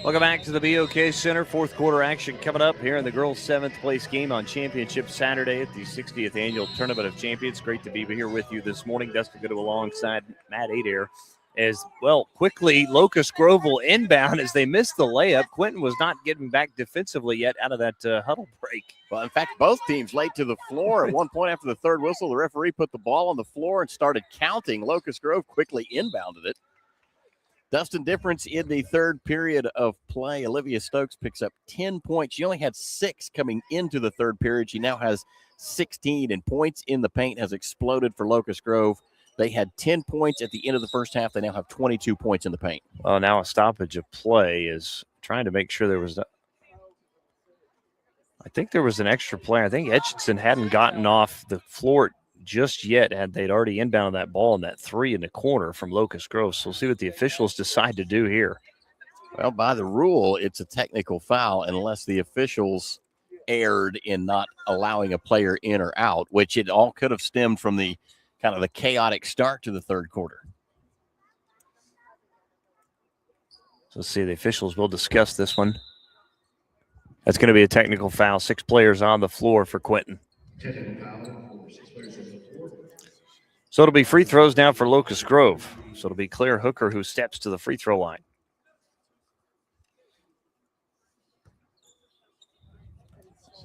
Welcome back to the BOK Center. Fourth quarter action coming up here in the girls' 7th place game on Championship Saturday at the 60th Annual Tournament of Champions. Great to be here with you this morning. Dustin Goodell alongside Matt Adair. As well, quickly, Locust Grove will inbound as they missed the layup. Quinton was not getting back defensively yet out of that huddle break. Well, in fact, both teams late to the floor. At one point after the third whistle, the referee put the ball on the floor and started counting. Locust Grove quickly inbounded it. Dustin, difference in the third period of play. Olivia Stokes picks up 10 points. She only had 6 coming into the third period. She now has 16, and points in the paint has exploded for Locust Grove. They had 10 points at the end of the first half. They now have 22 points in the paint. Well, now a stoppage of play is trying to make sure there was I think there was an extra player. I think Etchinson hadn't gotten off the floor just yet. They'd already inbounded that ball in that three in the corner from Locust Grove. So we'll see what the officials decide to do here. Well, by the rule, it's a technical foul unless the officials erred in not allowing a player in or out, which it all could have stemmed from the kind of the chaotic start to the third quarter. So let's see, the officials will discuss this one. That's going to be a technical foul. 6 players on the floor for Quinton. Technical foul for 6 players on the floor. So it'll be free throws now for Locust Grove. So it'll be Claire Hooker who steps to the free throw line.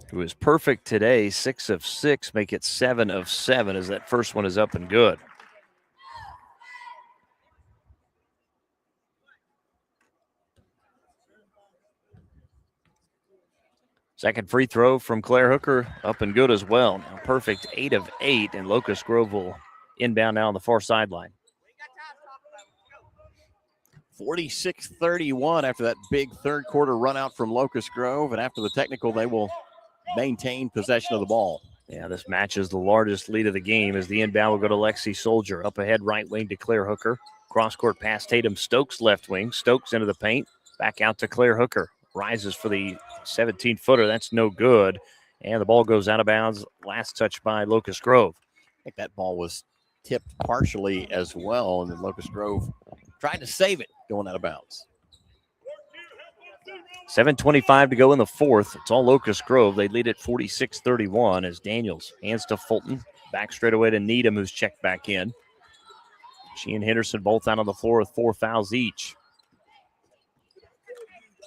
Who is perfect today, 6 of 6, make it 7 of 7 as that first one is up and good. Second free throw from Claire Hooker, up and good as well. Now perfect 8 of 8, and Locust Grove will inbound now on the far sideline. 46-31 after that big third quarter run out from Locust Grove, and after the technical, they will maintain possession of the ball. Yeah, this matches the largest lead of the game as the inbound will go to Lexi Soldier. Up ahead, right wing to Claire Hooker. Cross-court pass, Tatum Stokes left wing. Stokes into the paint, back out to Claire Hooker. Rises for the 17-footer. That's no good. And the ball goes out of bounds. Last touch by Locust Grove. I think that ball was tipped partially as well, and then Locust Grove tried to save it going out of bounds. 7:25 to go in the fourth. It's all Locust Grove. They lead at 46-31 as Daniels hands to Fulton. Back straight away to Needham, who's checked back in. She and Henderson both out on the floor with 4 fouls each.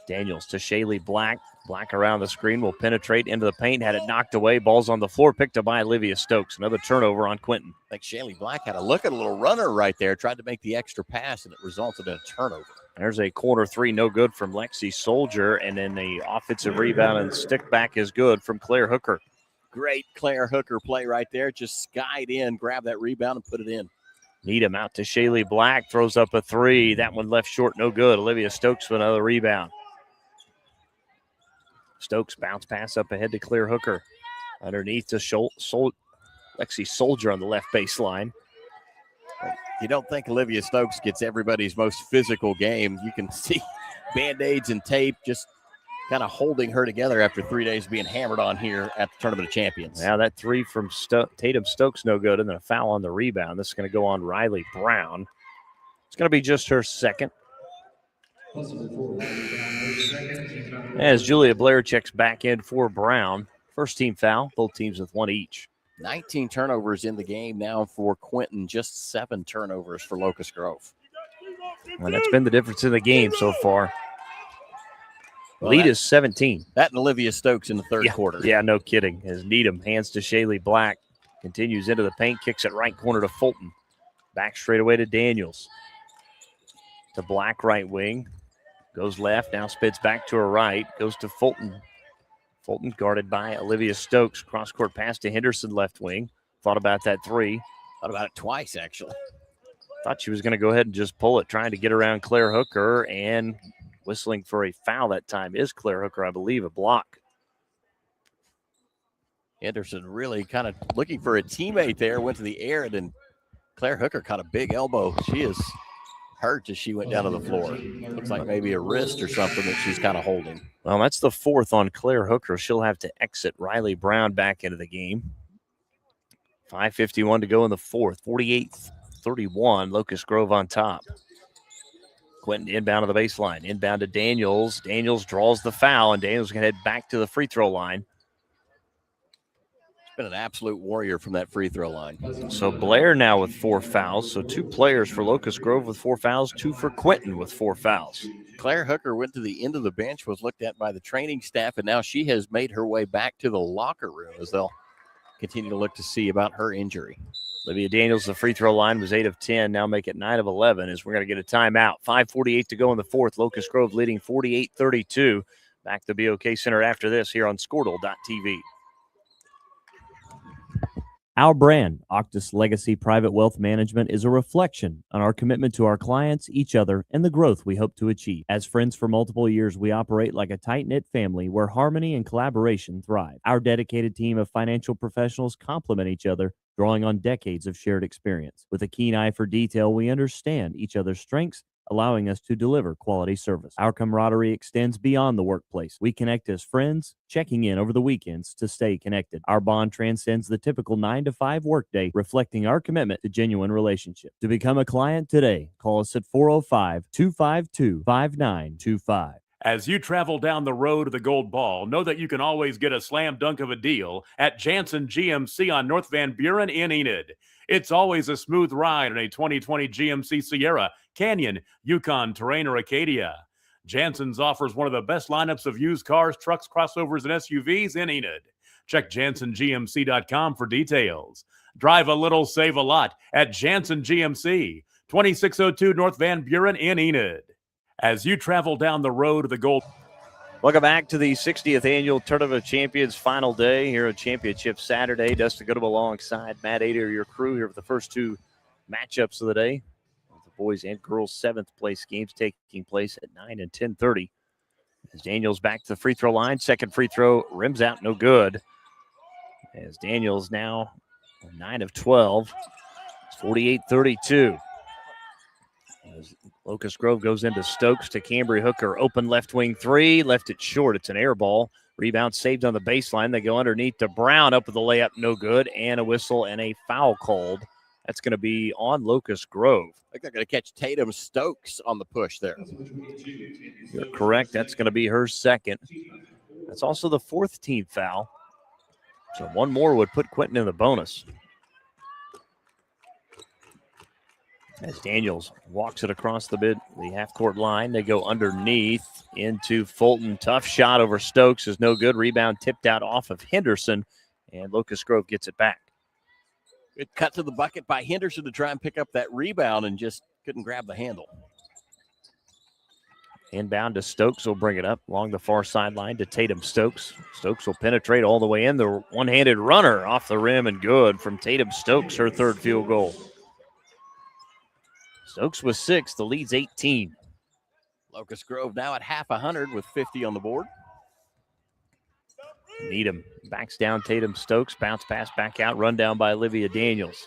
Daniels to Shaylee Black. Black around the screen will penetrate into the paint. Had it knocked away. Ball's on the floor. Picked up by Olivia Stokes. Another turnover on Quinton. I think Shaylee Black had a look at a little runner right there. Tried to make the extra pass, and it resulted in a turnover. There's a corner three, no good from Lexi Soldier. And then the offensive rebound and stick back is good from Claire Hooker. Great Claire Hooker play right there. Just skied in, grabbed that rebound, and put it in. Needham out to Shaylee Black. Throws up a three. That one left short, no good. Olivia Stokes with another rebound. Stokes bounce pass up ahead to Claire Hooker. Underneath to Lexi Soldier on the left baseline. You don't think Olivia Stokes gets everybody's most physical game. You can see Band-Aids and tape just kind of holding her together after 3 days being hammered on here at the Tournament of Champions. Now that three from Tatum Stokes, no good, and then a foul on the rebound. This is going to go on Riley Brown. It's going to be just her second. As Julia Blair checks back in for Brown. First team foul, both teams with one each. 19 turnovers in the game now for Quinton, just 7 turnovers for Locust Grove. Well, that's been the difference in the game so far. Well, lead is 17. That and Olivia Stokes in the third quarter. Yeah, no kidding. As Needham hands to Shaylee Black, continues into the paint, kicks it right corner to Fulton. Back straight away to Daniels. To Black right wing. Goes left, now spits back to her right. Goes to Fulton. Fulton guarded by Olivia Stokes. Cross-court pass to Henderson left wing. Thought about that three. Thought about it twice, actually. Thought she was going to go ahead and just pull it, trying to get around Claire Hooker, and whistling for a foul that time is Claire Hooker, I believe, a block. Henderson really kind of looking for a teammate there, went to the air, and then Claire Hooker caught a big elbow. She is hurt as she went down to the floor. Looks like maybe a wrist or something that she's kind of holding. Well, that's the fourth on Claire Hooker. She'll have to exit Riley Brown back into the game. 5:51 to go in the fourth. 48-31, Locust Grove on top. Quinton inbound to the baseline. Inbound to Daniels. Daniels draws the foul, and Daniels going to head back to the free throw line. Been an absolute warrior from that free throw line. So Blair now with 4 fouls. So 2 players for Locust Grove with 4 fouls, 2 for Quinton with 4 fouls. Claire Hooker went to the end of the bench, was looked at by the training staff, and now she has made her way back to the locker room as they'll continue to look to see about her injury. Olivia Daniels, the free throw line was 8 of 10. Now make it 9 of 11 as we're going to get a timeout. 5:48 to go in the fourth. Locust Grove leading 48-32. Back to BOK Center after this here on Squirtle.tv. Our brand, Octus Legacy Private Wealth Management, is a reflection on our commitment to our clients, each other, and the growth we hope to achieve. As friends for multiple years, we operate like a tight-knit family where harmony and collaboration thrive. Our dedicated team of financial professionals complement each other, drawing on decades of shared experience. With a keen eye for detail, we understand each other's strengths, allowing us to deliver quality service. Our camaraderie extends beyond the workplace. We connect as friends, checking in over the weekends to stay connected. Our bond transcends the typical 9-to-5 workday, reflecting our commitment to genuine relationships. To become a client today, call us at 405-252-5925. As you travel down the road to the Gold Ball, know that you can always get a slam dunk of a deal at Jansen GMC on North Van Buren in Enid. It's always a smooth ride in a 2020 GMC Sierra, Canyon, Yukon, Terrain, or Acadia. Jansen's offers one of the best lineups of used cars, trucks, crossovers, and SUVs in Enid. Check JansenGMC.com for details. Drive a little, save a lot at Jansen GMC, 2602 North Van Buren in Enid. As you travel down the road to the Gold. Welcome back to the 60th Annual Tournament of Champions final day here at Championship Saturday. Dustin Goodham alongside Matt Ader, your crew here for the first two matchups of the day. The boys and girls 7th place games taking place at 9 and 10:30. As Daniels back to the free throw line. Second free throw rims out, no good. As Daniels now 9 of 12. It's 48-32. As Locust Grove goes into Stokes to Cambry Hooker. Open left wing three. Left it short. It's an air ball. Rebound saved on the baseline. They go underneath to Brown. Up with the layup. No good. And a whistle and a foul called. That's going to be on Locust Grove. I think they're going to catch Tatum Stokes on the push there. You're correct. That's going to be her second. That's also the 4th team foul. So one more would put Quinton in the bonus. As Daniels walks it across the half-court line, they go underneath into Fulton. Tough shot over Stokes is no good. Rebound tipped out off of Henderson, and Locust Grove gets it back. Good cut to the bucket by Henderson to try and pick up that rebound and just couldn't grab the handle. Inbound to Stokes will bring it up along the far sideline to Tatum Stokes. Stokes will penetrate all the way in. The one-handed runner off the rim and good from Tatum Stokes, her 3rd field goal. Stokes with 6. The lead's 18. Locust Grove now at half 100 with 50 on the board. Needham backs down Tatum Stokes. Bounce pass back out. Run down by Olivia Daniels.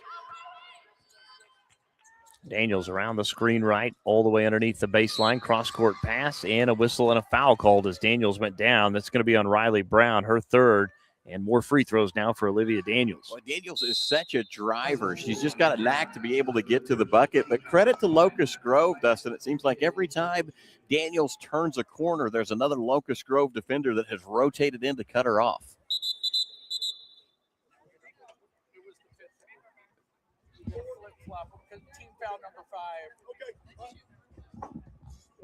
Daniels around the screen right, all the way underneath the baseline. Cross-court pass and a whistle and a foul called as Daniels went down. That's going to be on Riley Brown, her 3rd. And more free throws now for Olivia Daniels. Well, Daniels is such a driver. She's just got a knack to be able to get to the bucket. But credit to Locust Grove, Dustin. It seems like every time Daniels turns a corner, there's another Locust Grove defender that has rotated in to cut her off.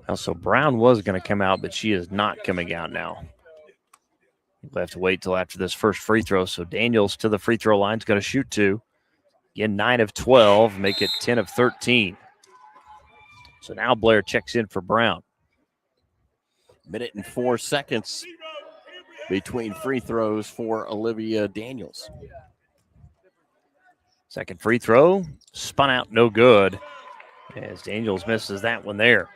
Well, so Brown was going to come out, but she is not coming out now. We'll have to wait till after this first free throw. So Daniels to the free throw line is going to shoot 2. Again, 9 of 12, make it 10 of 13. So now Blair checks in for Brown. Minute and 4 seconds between free throws for Olivia Daniels. Second free throw, spun out, no good. As Daniels misses that one there.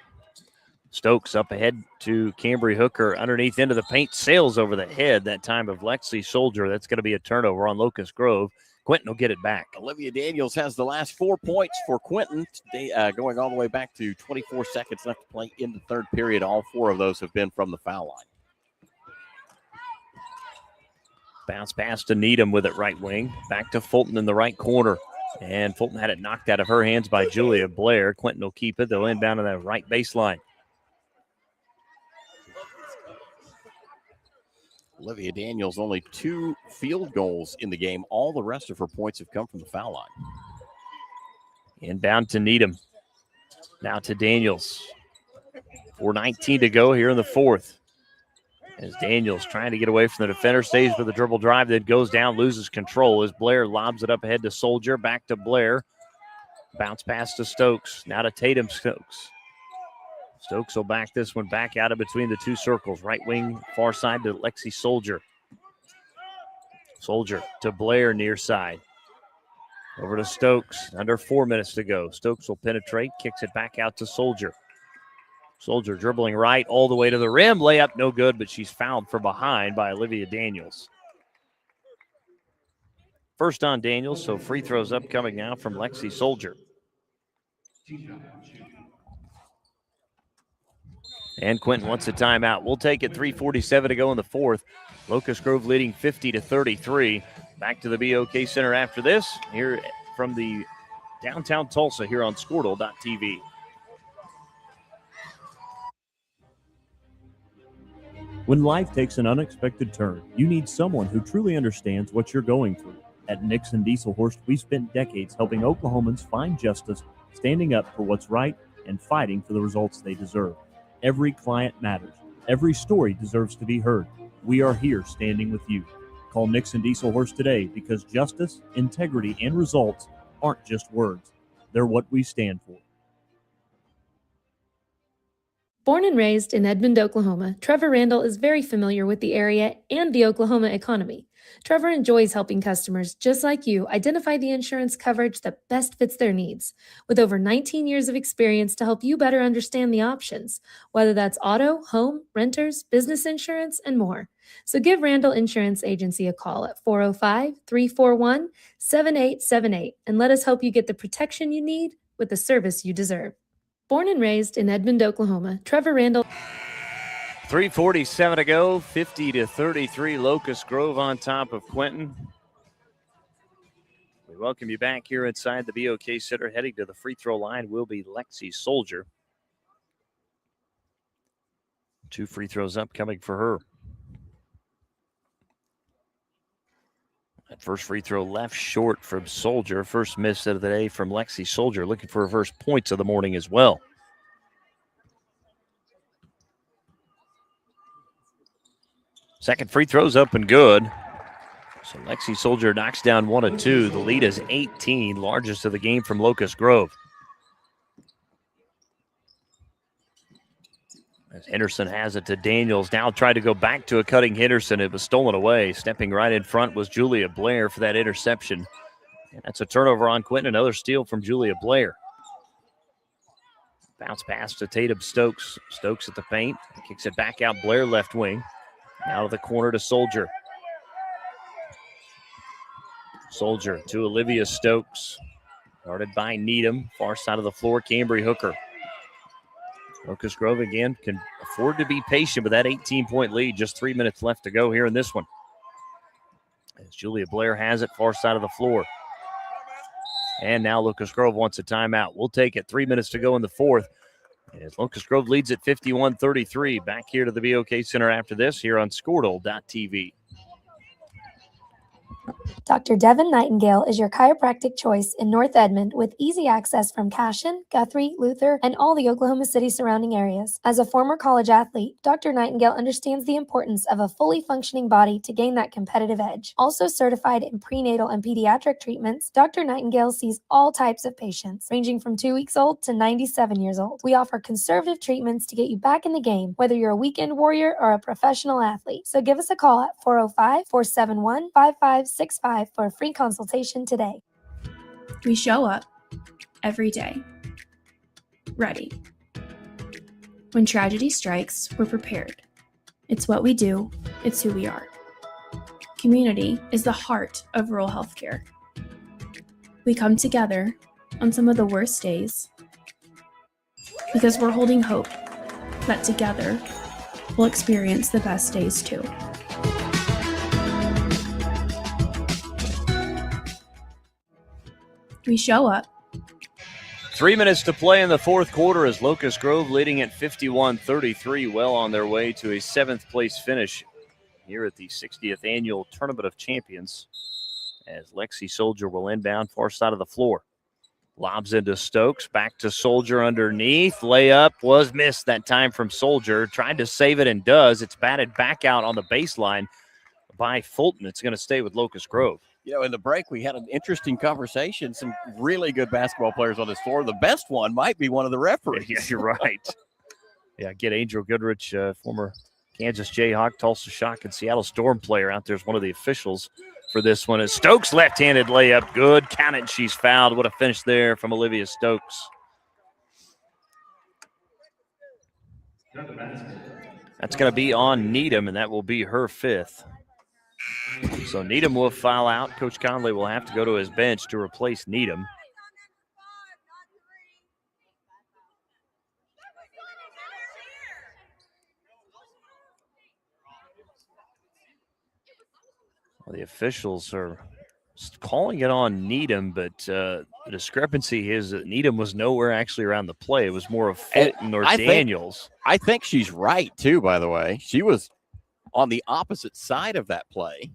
Stokes up ahead to Cambry Hooker. Underneath into the paint, sails over the head that time of Lexi Soldier. That's going to be a turnover on Locust Grove. Quinton will get it back. Olivia Daniels has the last 4 points for Quinton, going all the way back to 24 seconds left to play in the 3rd period. All 4 of those have been from the foul line. Bounce pass to Needham with it right wing. Back to Fulton in the right corner. And Fulton had it knocked out of her hands by Julia Blair. Quinton will keep it. They'll inbound on that right baseline. Olivia Daniels only 2 field goals in the game. All the rest of her points have come from the foul line. Inbound to Needham. Now to Daniels. 4:19 to go here in the 4th. As Daniels trying to get away from the defender, stays with the dribble drive, then goes down, loses control as Blair lobs it up ahead to Soldier. Back to Blair. Bounce pass to Stokes. Now to Tatum Stokes. Stokes will back this one back out of between the 2 circles. Right wing, far side to Lexi Soldier. Soldier to Blair near side. Over to Stokes. Under 4 minutes to go. Stokes will penetrate, kicks it back out to Soldier. Soldier dribbling right all the way to the rim. Layup no good, but she's fouled from behind by Olivia Daniels. First on Daniels, so free throws upcoming now from Lexi Soldier. And Quinton wants a timeout. We'll take it. 3:47 to go in the fourth. Locust Grove leading 50-33. Back to the BOK Center after this. Here from the downtown Tulsa here on Squirtle.tv. When life takes an unexpected turn, you need someone who truly understands what you're going through. At Nixon Dieselhorst, we've spent decades helping Oklahomans find justice, standing up for what's right, and fighting for the results they deserve. Every client matters. Every story deserves to be heard. We are here standing with you. Call Nixon Dieselhorst today because justice, integrity, and results aren't just words. They're what we stand for. Born and raised in Edmond, Oklahoma, Trevor Randall is very familiar with the area and the Oklahoma economy. Trevor enjoys helping customers just like you identify the insurance coverage that best fits their needs. With over 19 years of experience to help you better understand the options, whether that's auto, home, renters, business insurance, and more. So give Randall Insurance Agency a call at 405-341-7878 and let us help you get the protection you need with the service you deserve. Born and raised in Edmond, Oklahoma, Trevor Randall. 3:47 to go, 50-33. Locust Grove on top of Quinton. We welcome you back here inside the BOK Center. Heading to the free throw line will be Lexi Soldier. 2 free throws upcoming for her. That first free throw left short from Soldier. First miss of the day from Lexi Soldier. Looking for her first points of the morning as well. Second free throw's up and good. So Lexi Soldier knocks down 1 of 2. The lead is 18, largest of the game from Locust Grove. As Henderson has it to Daniels. Now tried to go back to a cutting Henderson. It was stolen away. Stepping right in front was Julia Blair for that interception. And that's a turnover on Quinton. Another steal from Julia Blair. Bounce pass to Tatum Stokes. Stokes at the paint. Kicks it back out. Blair left wing. Out of the corner to Soldier. Soldier to Olivia Stokes. Guarded by Needham. Far side of the floor, Cambry Hooker. Locust Grove again can afford to be patient with that 18-point lead. Just 3 minutes left to go here in this one. As Julia Blair has it, far side of the floor. And now Locust Grove wants a timeout. We'll take it. 3 minutes to go in the fourth. As Locust Grove leads at 51-33. Back here to the BOK Center after this here on Squirtle.tv. Dr. Devin Nightingale is your chiropractic choice in North Edmond with easy access from Cashion, Guthrie, Luther, and all the Oklahoma City surrounding areas. As a former college athlete, Dr. Nightingale understands the importance of a fully functioning body to gain that competitive edge. Also certified in prenatal and pediatric treatments, Dr. Nightingale sees all types of patients, ranging from 2 weeks old to 97 years old. We offer conservative treatments to get you back in the game, whether you're a weekend warrior or a professional athlete. So give us a call at 405-471-5565 for a free consultation today. We show up every day, ready. When tragedy strikes, we're prepared. It's what we do, it's who we are. Community is the heart of rural healthcare. We come together on some of the worst days because we're holding hope that together we'll experience the best days too. We show up. 3 minutes to play in the fourth quarter as Locust Grove leading at 51-33, well on their way to a 7th place finish here at the 60th Annual Tournament of Champions as Lexi Soldier will inbound far side of the floor. Lobs into Stokes, back to Soldier underneath. Layup was missed that time from Soldier. Tried to save it and does. It's batted back out on the baseline by Fulton. It's going to stay with Locust Grove. You know, in the break, we had an interesting conversation. Some really good basketball players on this floor. The best one might be one of the referees. Yeah, you're right. Yeah, get Angel Goodrich, former Kansas Jayhawk, Tulsa Shock, and Seattle Storm player out there as one of the officials for this one. As Stokes left-handed layup, good. Count it, she's fouled. What a finish there from Olivia Stokes. That's going to be on Needham, and that will be her 5th. So Needham will foul out. Coach Conley will have to go to his bench to replace Needham. Well, the officials are calling it on Needham, but the discrepancy is that Needham was nowhere actually around the play. It was more of Fulton or Daniels. I think she's right, too, by the way. She was on the opposite side of that play.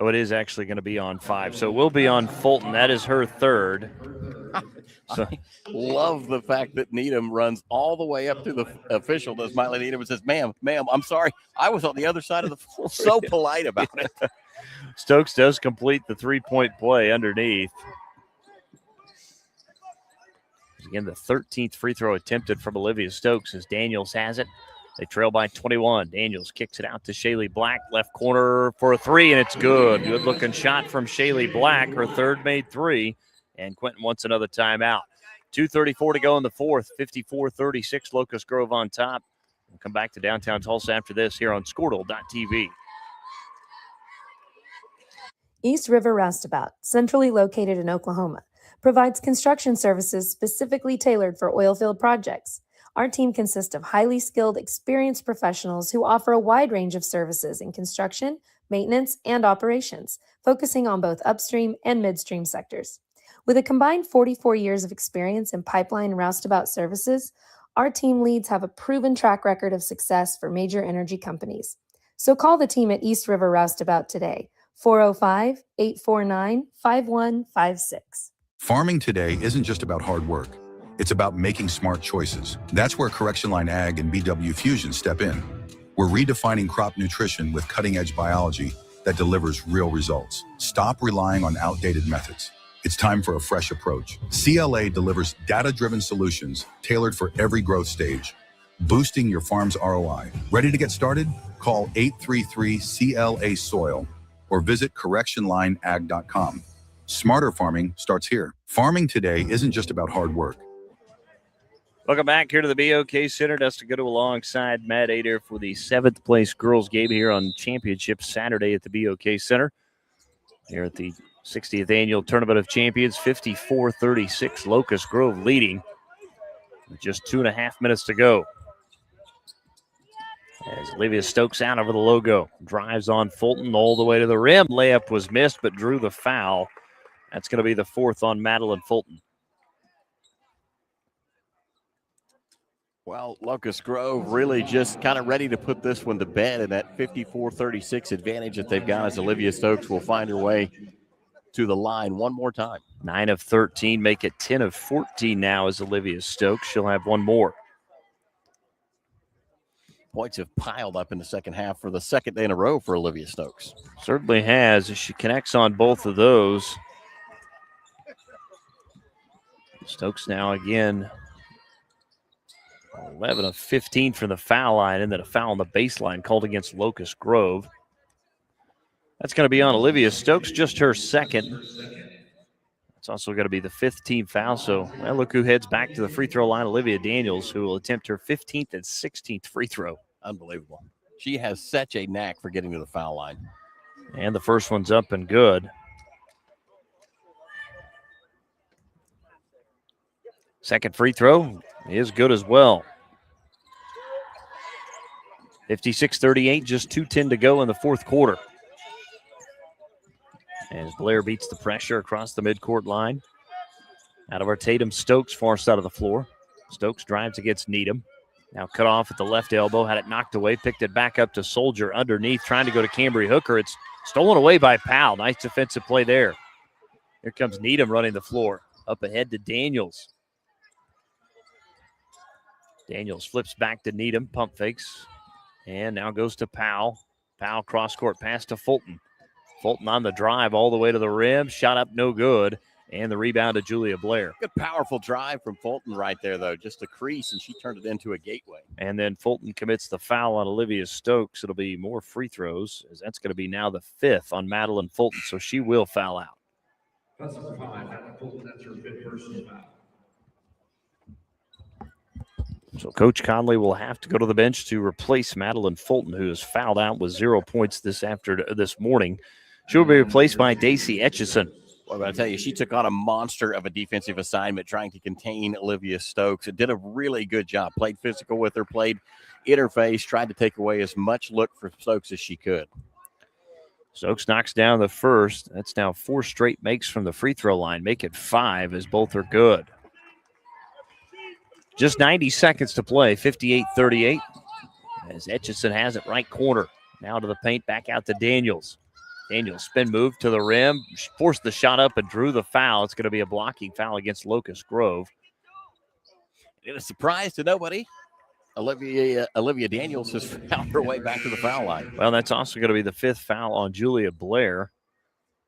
Oh, it is actually going to be on 5. So it will be on Fulton. That is her 3rd. So I love the fact that Needham runs all the way up to the official, does Miley Needham, and says, ma'am, I'm sorry. I was on the other side of the floor. So polite about it. Stokes does complete the 3-point play underneath. Again, the 13th free throw attempted from Olivia Stokes as Daniels has it. They trail by 21. Daniels kicks it out to Shaylee Black. Left corner for a 3, and it's good. Good-looking shot from Shaylee Black. Her 3rd made 3. And Quinton wants another timeout. 2:34 to go in the 4th. 54-36, Locust Grove on top. We'll come back to downtown Tulsa after this here on Squirtle.tv. East River Roustabout, centrally located in Oklahoma, provides construction services specifically tailored for oilfield projects. Our team consists of highly skilled, experienced professionals who offer a wide range of services in construction, maintenance, and operations, focusing on both upstream and midstream sectors. With a combined 44 years of experience in pipeline and roustabout services, our team leads have a proven track record of success for major energy companies. So call the team at East River Roustabout today, 405-849-5156. Farming today isn't just about hard work. It's about making smart choices. That's where Correction Line Ag and BW Fusion step in. We're redefining crop nutrition with cutting-edge biology that delivers real results. Stop relying on outdated methods. It's time for a fresh approach. CLA delivers data-driven solutions tailored for every growth stage, boosting your farm's ROI. Ready to get started? Call 833-CLA-SOIL or visit correctionlineag.com. Smarter farming starts here. Farming today isn't just about hard work. Welcome back here to the BOK Center. Dustin Goodall alongside Matt Adair for the 7th place girls game here on Championship Saturday at the BOK Center. Here at the 60th Annual Tournament of Champions, 54-36, Locust Grove leading with just 2.5 minutes to go. As Olivia Stokes out over the logo, drives on Fulton all the way to the rim. Layup was missed, but drew the foul. That's going to be the 4th on Madeline Fulton. Well, Locust Grove really just kind of ready to put this one to bed, and that 54-36 advantage that they've got as Olivia Stokes will find her way to the line one more time. 9 of 13, make it 10 of 14 now as Olivia Stokes. She'll have one more. Points have piled up in the second half for the 2nd day in a row for Olivia Stokes. Certainly has, as she connects on both of those. Stokes now again 11 of 15 from the foul line, and then a foul on the baseline called against Locust Grove. That's going to be on Olivia Stokes, just her 2nd. It's also going to be the 5th team foul. So, well, look who heads back to the free throw line, Olivia Daniels, who will attempt her 15th and 16th free throw. Unbelievable. She has such a knack for getting to the foul line. And the first one's up and good. Second free throw is good as well. 56-38, just 2:10 to go in the 4th quarter. As Blair beats the pressure across the midcourt line. Out of our Tatum, Stokes, far side of the floor. Stokes drives against Needham. Now cut off at the left elbow, had it knocked away, picked it back up to Soldier underneath, trying to go to Cambry Hooker. It's stolen away by Powell. Nice defensive play there. Here comes Needham running the floor. Up ahead to Daniels. Daniels flips back to Needham, pump fakes, and now goes to Powell. Powell cross-court pass to Fulton. Fulton on the drive all the way to the rim. Shot up no good. And the rebound to Julia Blair. Good, powerful drive from Fulton right there, though. Just a crease, and she turned it into a gateway. And then Fulton commits the foul on Olivia Stokes. It'll be more free throws, as that's going to be now the 5th on Madeline Fulton, so she will foul out. That's number 5, Madeline Fulton. That's her 5th personal foul. So Coach Conley will have to go to the bench to replace Madeline Fulton, who has fouled out with 0 points this morning. She will be replaced by Daisy Etchison. Well, I tell you, she took on a monster of a defensive assignment trying to contain Olivia Stokes. It did a really good job. Played physical with her, played in her face, tried to take away as much look for Stokes as she could. Stokes knocks down the first. That's now 4 straight makes from the free throw line. Make it 5 as both are good. Just 90 seconds to play, 58-38. As Etchison has it right corner. Now to the paint, back out to Daniels. Daniels spin move to the rim, forced the shot up and drew the foul. It's going to be a blocking foul against Locust Grove. In a surprise to nobody, Olivia Daniels has found her way back to the foul line. Well, that's also going to be the 5th foul on Julia Blair.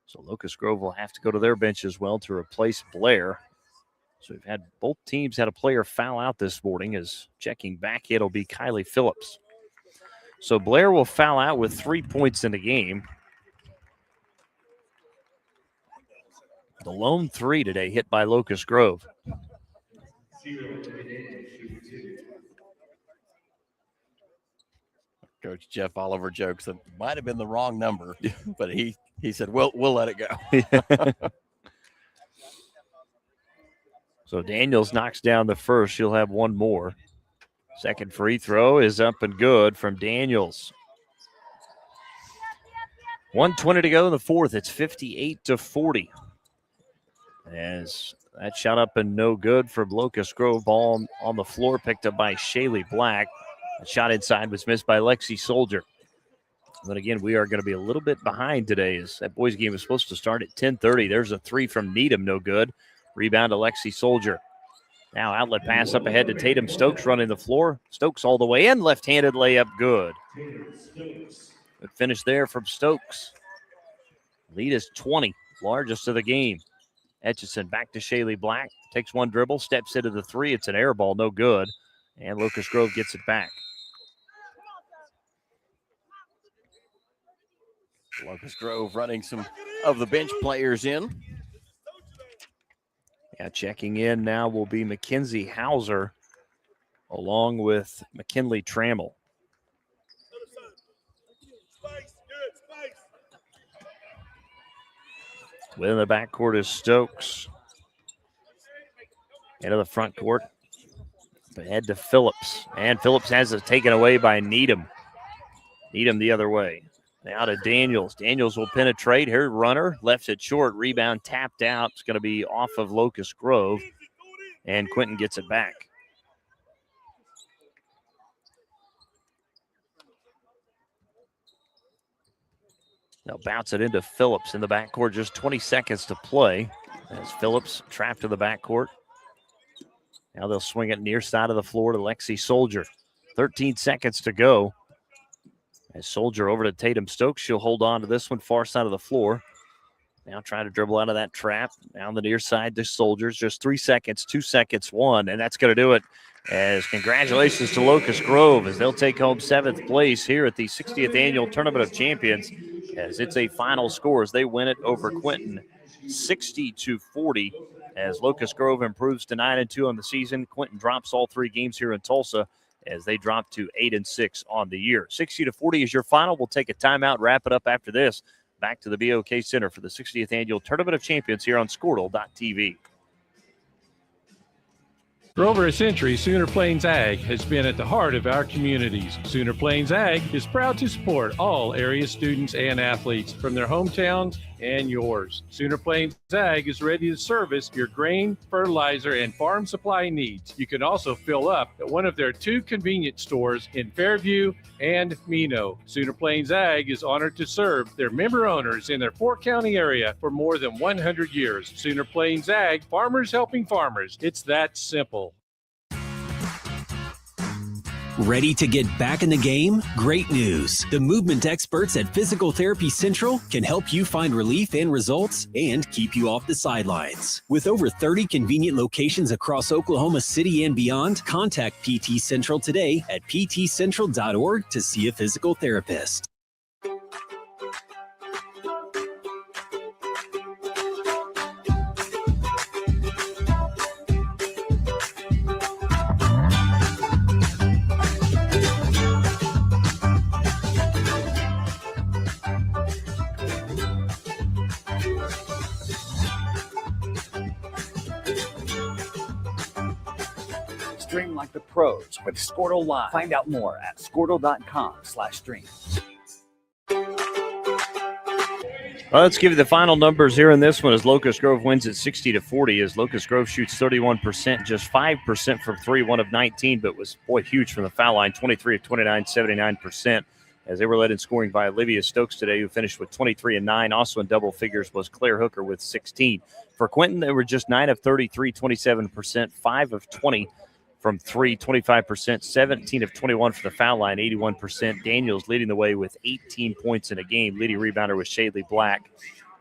So Locust Grove will have to go to their bench as well to replace Blair. So we've had both teams had a player foul out this morning. As checking back, it'll be Kylie Phillips. So Blair will foul out with 3 points in the game. The lone 3 today hit by Locust Grove. Coach Jeff Oliver jokes that might have been the wrong number, but he said, we'll let it go. So Daniels knocks down the first. She'll have one more. Second free throw is up and good from Daniels. 1:20 to go in the fourth. It's 58-40. As that shot up and no good from Locust Grove. Ball on the floor picked up by Shaylee Black. The shot inside was missed by Lexi Soldier. But again, we are going to be a little bit behind today as that boys game was supposed to start at 10:30. There's a 3 from Needham, no good. Rebound to Lexi Soldier. Now outlet pass up ahead to Tatum Stokes running the floor. Stokes all the way in. Left-handed layup good. Good finish there from Stokes. Lead is 20, largest of the game. Etchison back to Shaylee Black. Takes one dribble, steps into the 3. It's an air ball, no good. And Locust Grove gets it back. Locust Grove running some of the bench players in. Yeah, checking in now will be Mackenzie Hauser along with McKinley Trammell. Within the backcourt is Stokes. Into the front court. Ahead to Phillips. And Phillips has it taken away by Needham. Needham the other way. Now to Daniels. Daniels will penetrate. Her runner left it short. Rebound tapped out. It's going to be off of Locust Grove. And Quinton gets it back. They'll bounce it into Phillips in the backcourt. Just 20 seconds to play. As Phillips trapped to the backcourt. Now they'll swing it near side of the floor to Lexi Soldier. 13 seconds to go. As Soldier over to Tatum Stokes. She'll hold on to this one far side of the floor. Now trying to dribble out of that trap. Down the near side to Soldiers. Just 3 seconds, 2 seconds, 1. And that's going to do it. As congratulations to Locust Grove as they'll take home 7th place here at the 60th Annual Tournament of Champions. As it's a final score as they win it over Quinton 60-40. As Locust Grove improves to 9-2 on the season. Quinton drops all 3 games here in Tulsa as they drop to 8-6 on the year. 60-40 is your final. We'll take a timeout, wrap it up after this. Back to the BOK Center for the 60th Annual Tournament of Champions here on Squirtle.tv. For over a century, Sooner Plains Ag has been at the heart of our communities. Sooner Plains Ag is proud to support all area students and athletes from their hometowns and yours. Sooner Plains Ag is ready to service your grain, fertilizer, and farm supply needs. You can also fill up at one of their 2 convenience stores in Fairview and Mino. Sooner Plains Ag is honored to serve their member owners in their 4-county area for more than 100 years. Sooner Plains Ag, farmers helping farmers. It's that simple. Ready to get back in the game? Great news. The movement experts at Physical Therapy Central can help you find relief and results and keep you off the sidelines. With over 30 convenient locations across Oklahoma City and beyond, contact PT Central today at ptcentral.org to see a physical therapist. Stream like the pros with Squirtle Live. Find out more at squirtle.com/stream. Well, let's give you the final numbers here in this one as Locust Grove wins at 60-40 as Locust Grove shoots 31%, just 5% from 3, 1 of 19, but was, huge from the foul line, 23 of 29, 79%, as they were led in scoring by Olivia Stokes today, who finished with 23 and 9. Also in double figures was Claire Hooker with 16. For Quinton, they were just 9 of 33, 27%, 5 of 20 from 3, 25%, 17 of 21 for the foul line, 81%. Daniels leading the way with 18 points in a game. Leading rebounder was Shadley Black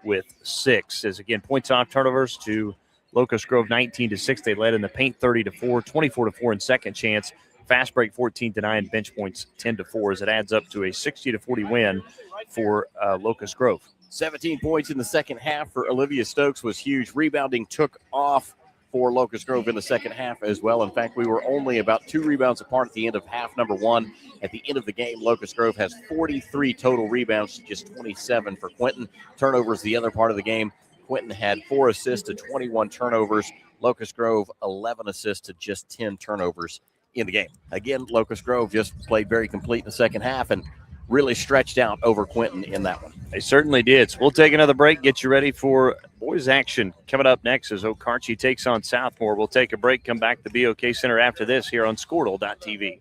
with 6. As again, points off turnovers to Locust Grove 19-6. They led in the paint 30-4, 24-4 in second chance. Fast break 14-9, bench points 10-4 as it adds up to a 60-40 win for Locust Grove. 17 points in the second half for Olivia Stokes was huge. Rebounding took off for Locust Grove in the second half as well. In fact, we were only about 2 rebounds apart at the end of half number 1. At the end of the game, Locust Grove has 43 total rebounds to just 27 for Quinton. Turnovers the other part of the game. Quinton had 4 assists to 21 turnovers. Locust Grove 11 assists to just 10 turnovers in the game. Again, Locust Grove just played very complete in the second half and really stretched out over Quinton in that one. They certainly did. So we'll take another break, get you ready for boys action. Coming up next as Okarche takes on Southmore. We'll take a break, come back to BOK Center after this here on Squirtle.tv.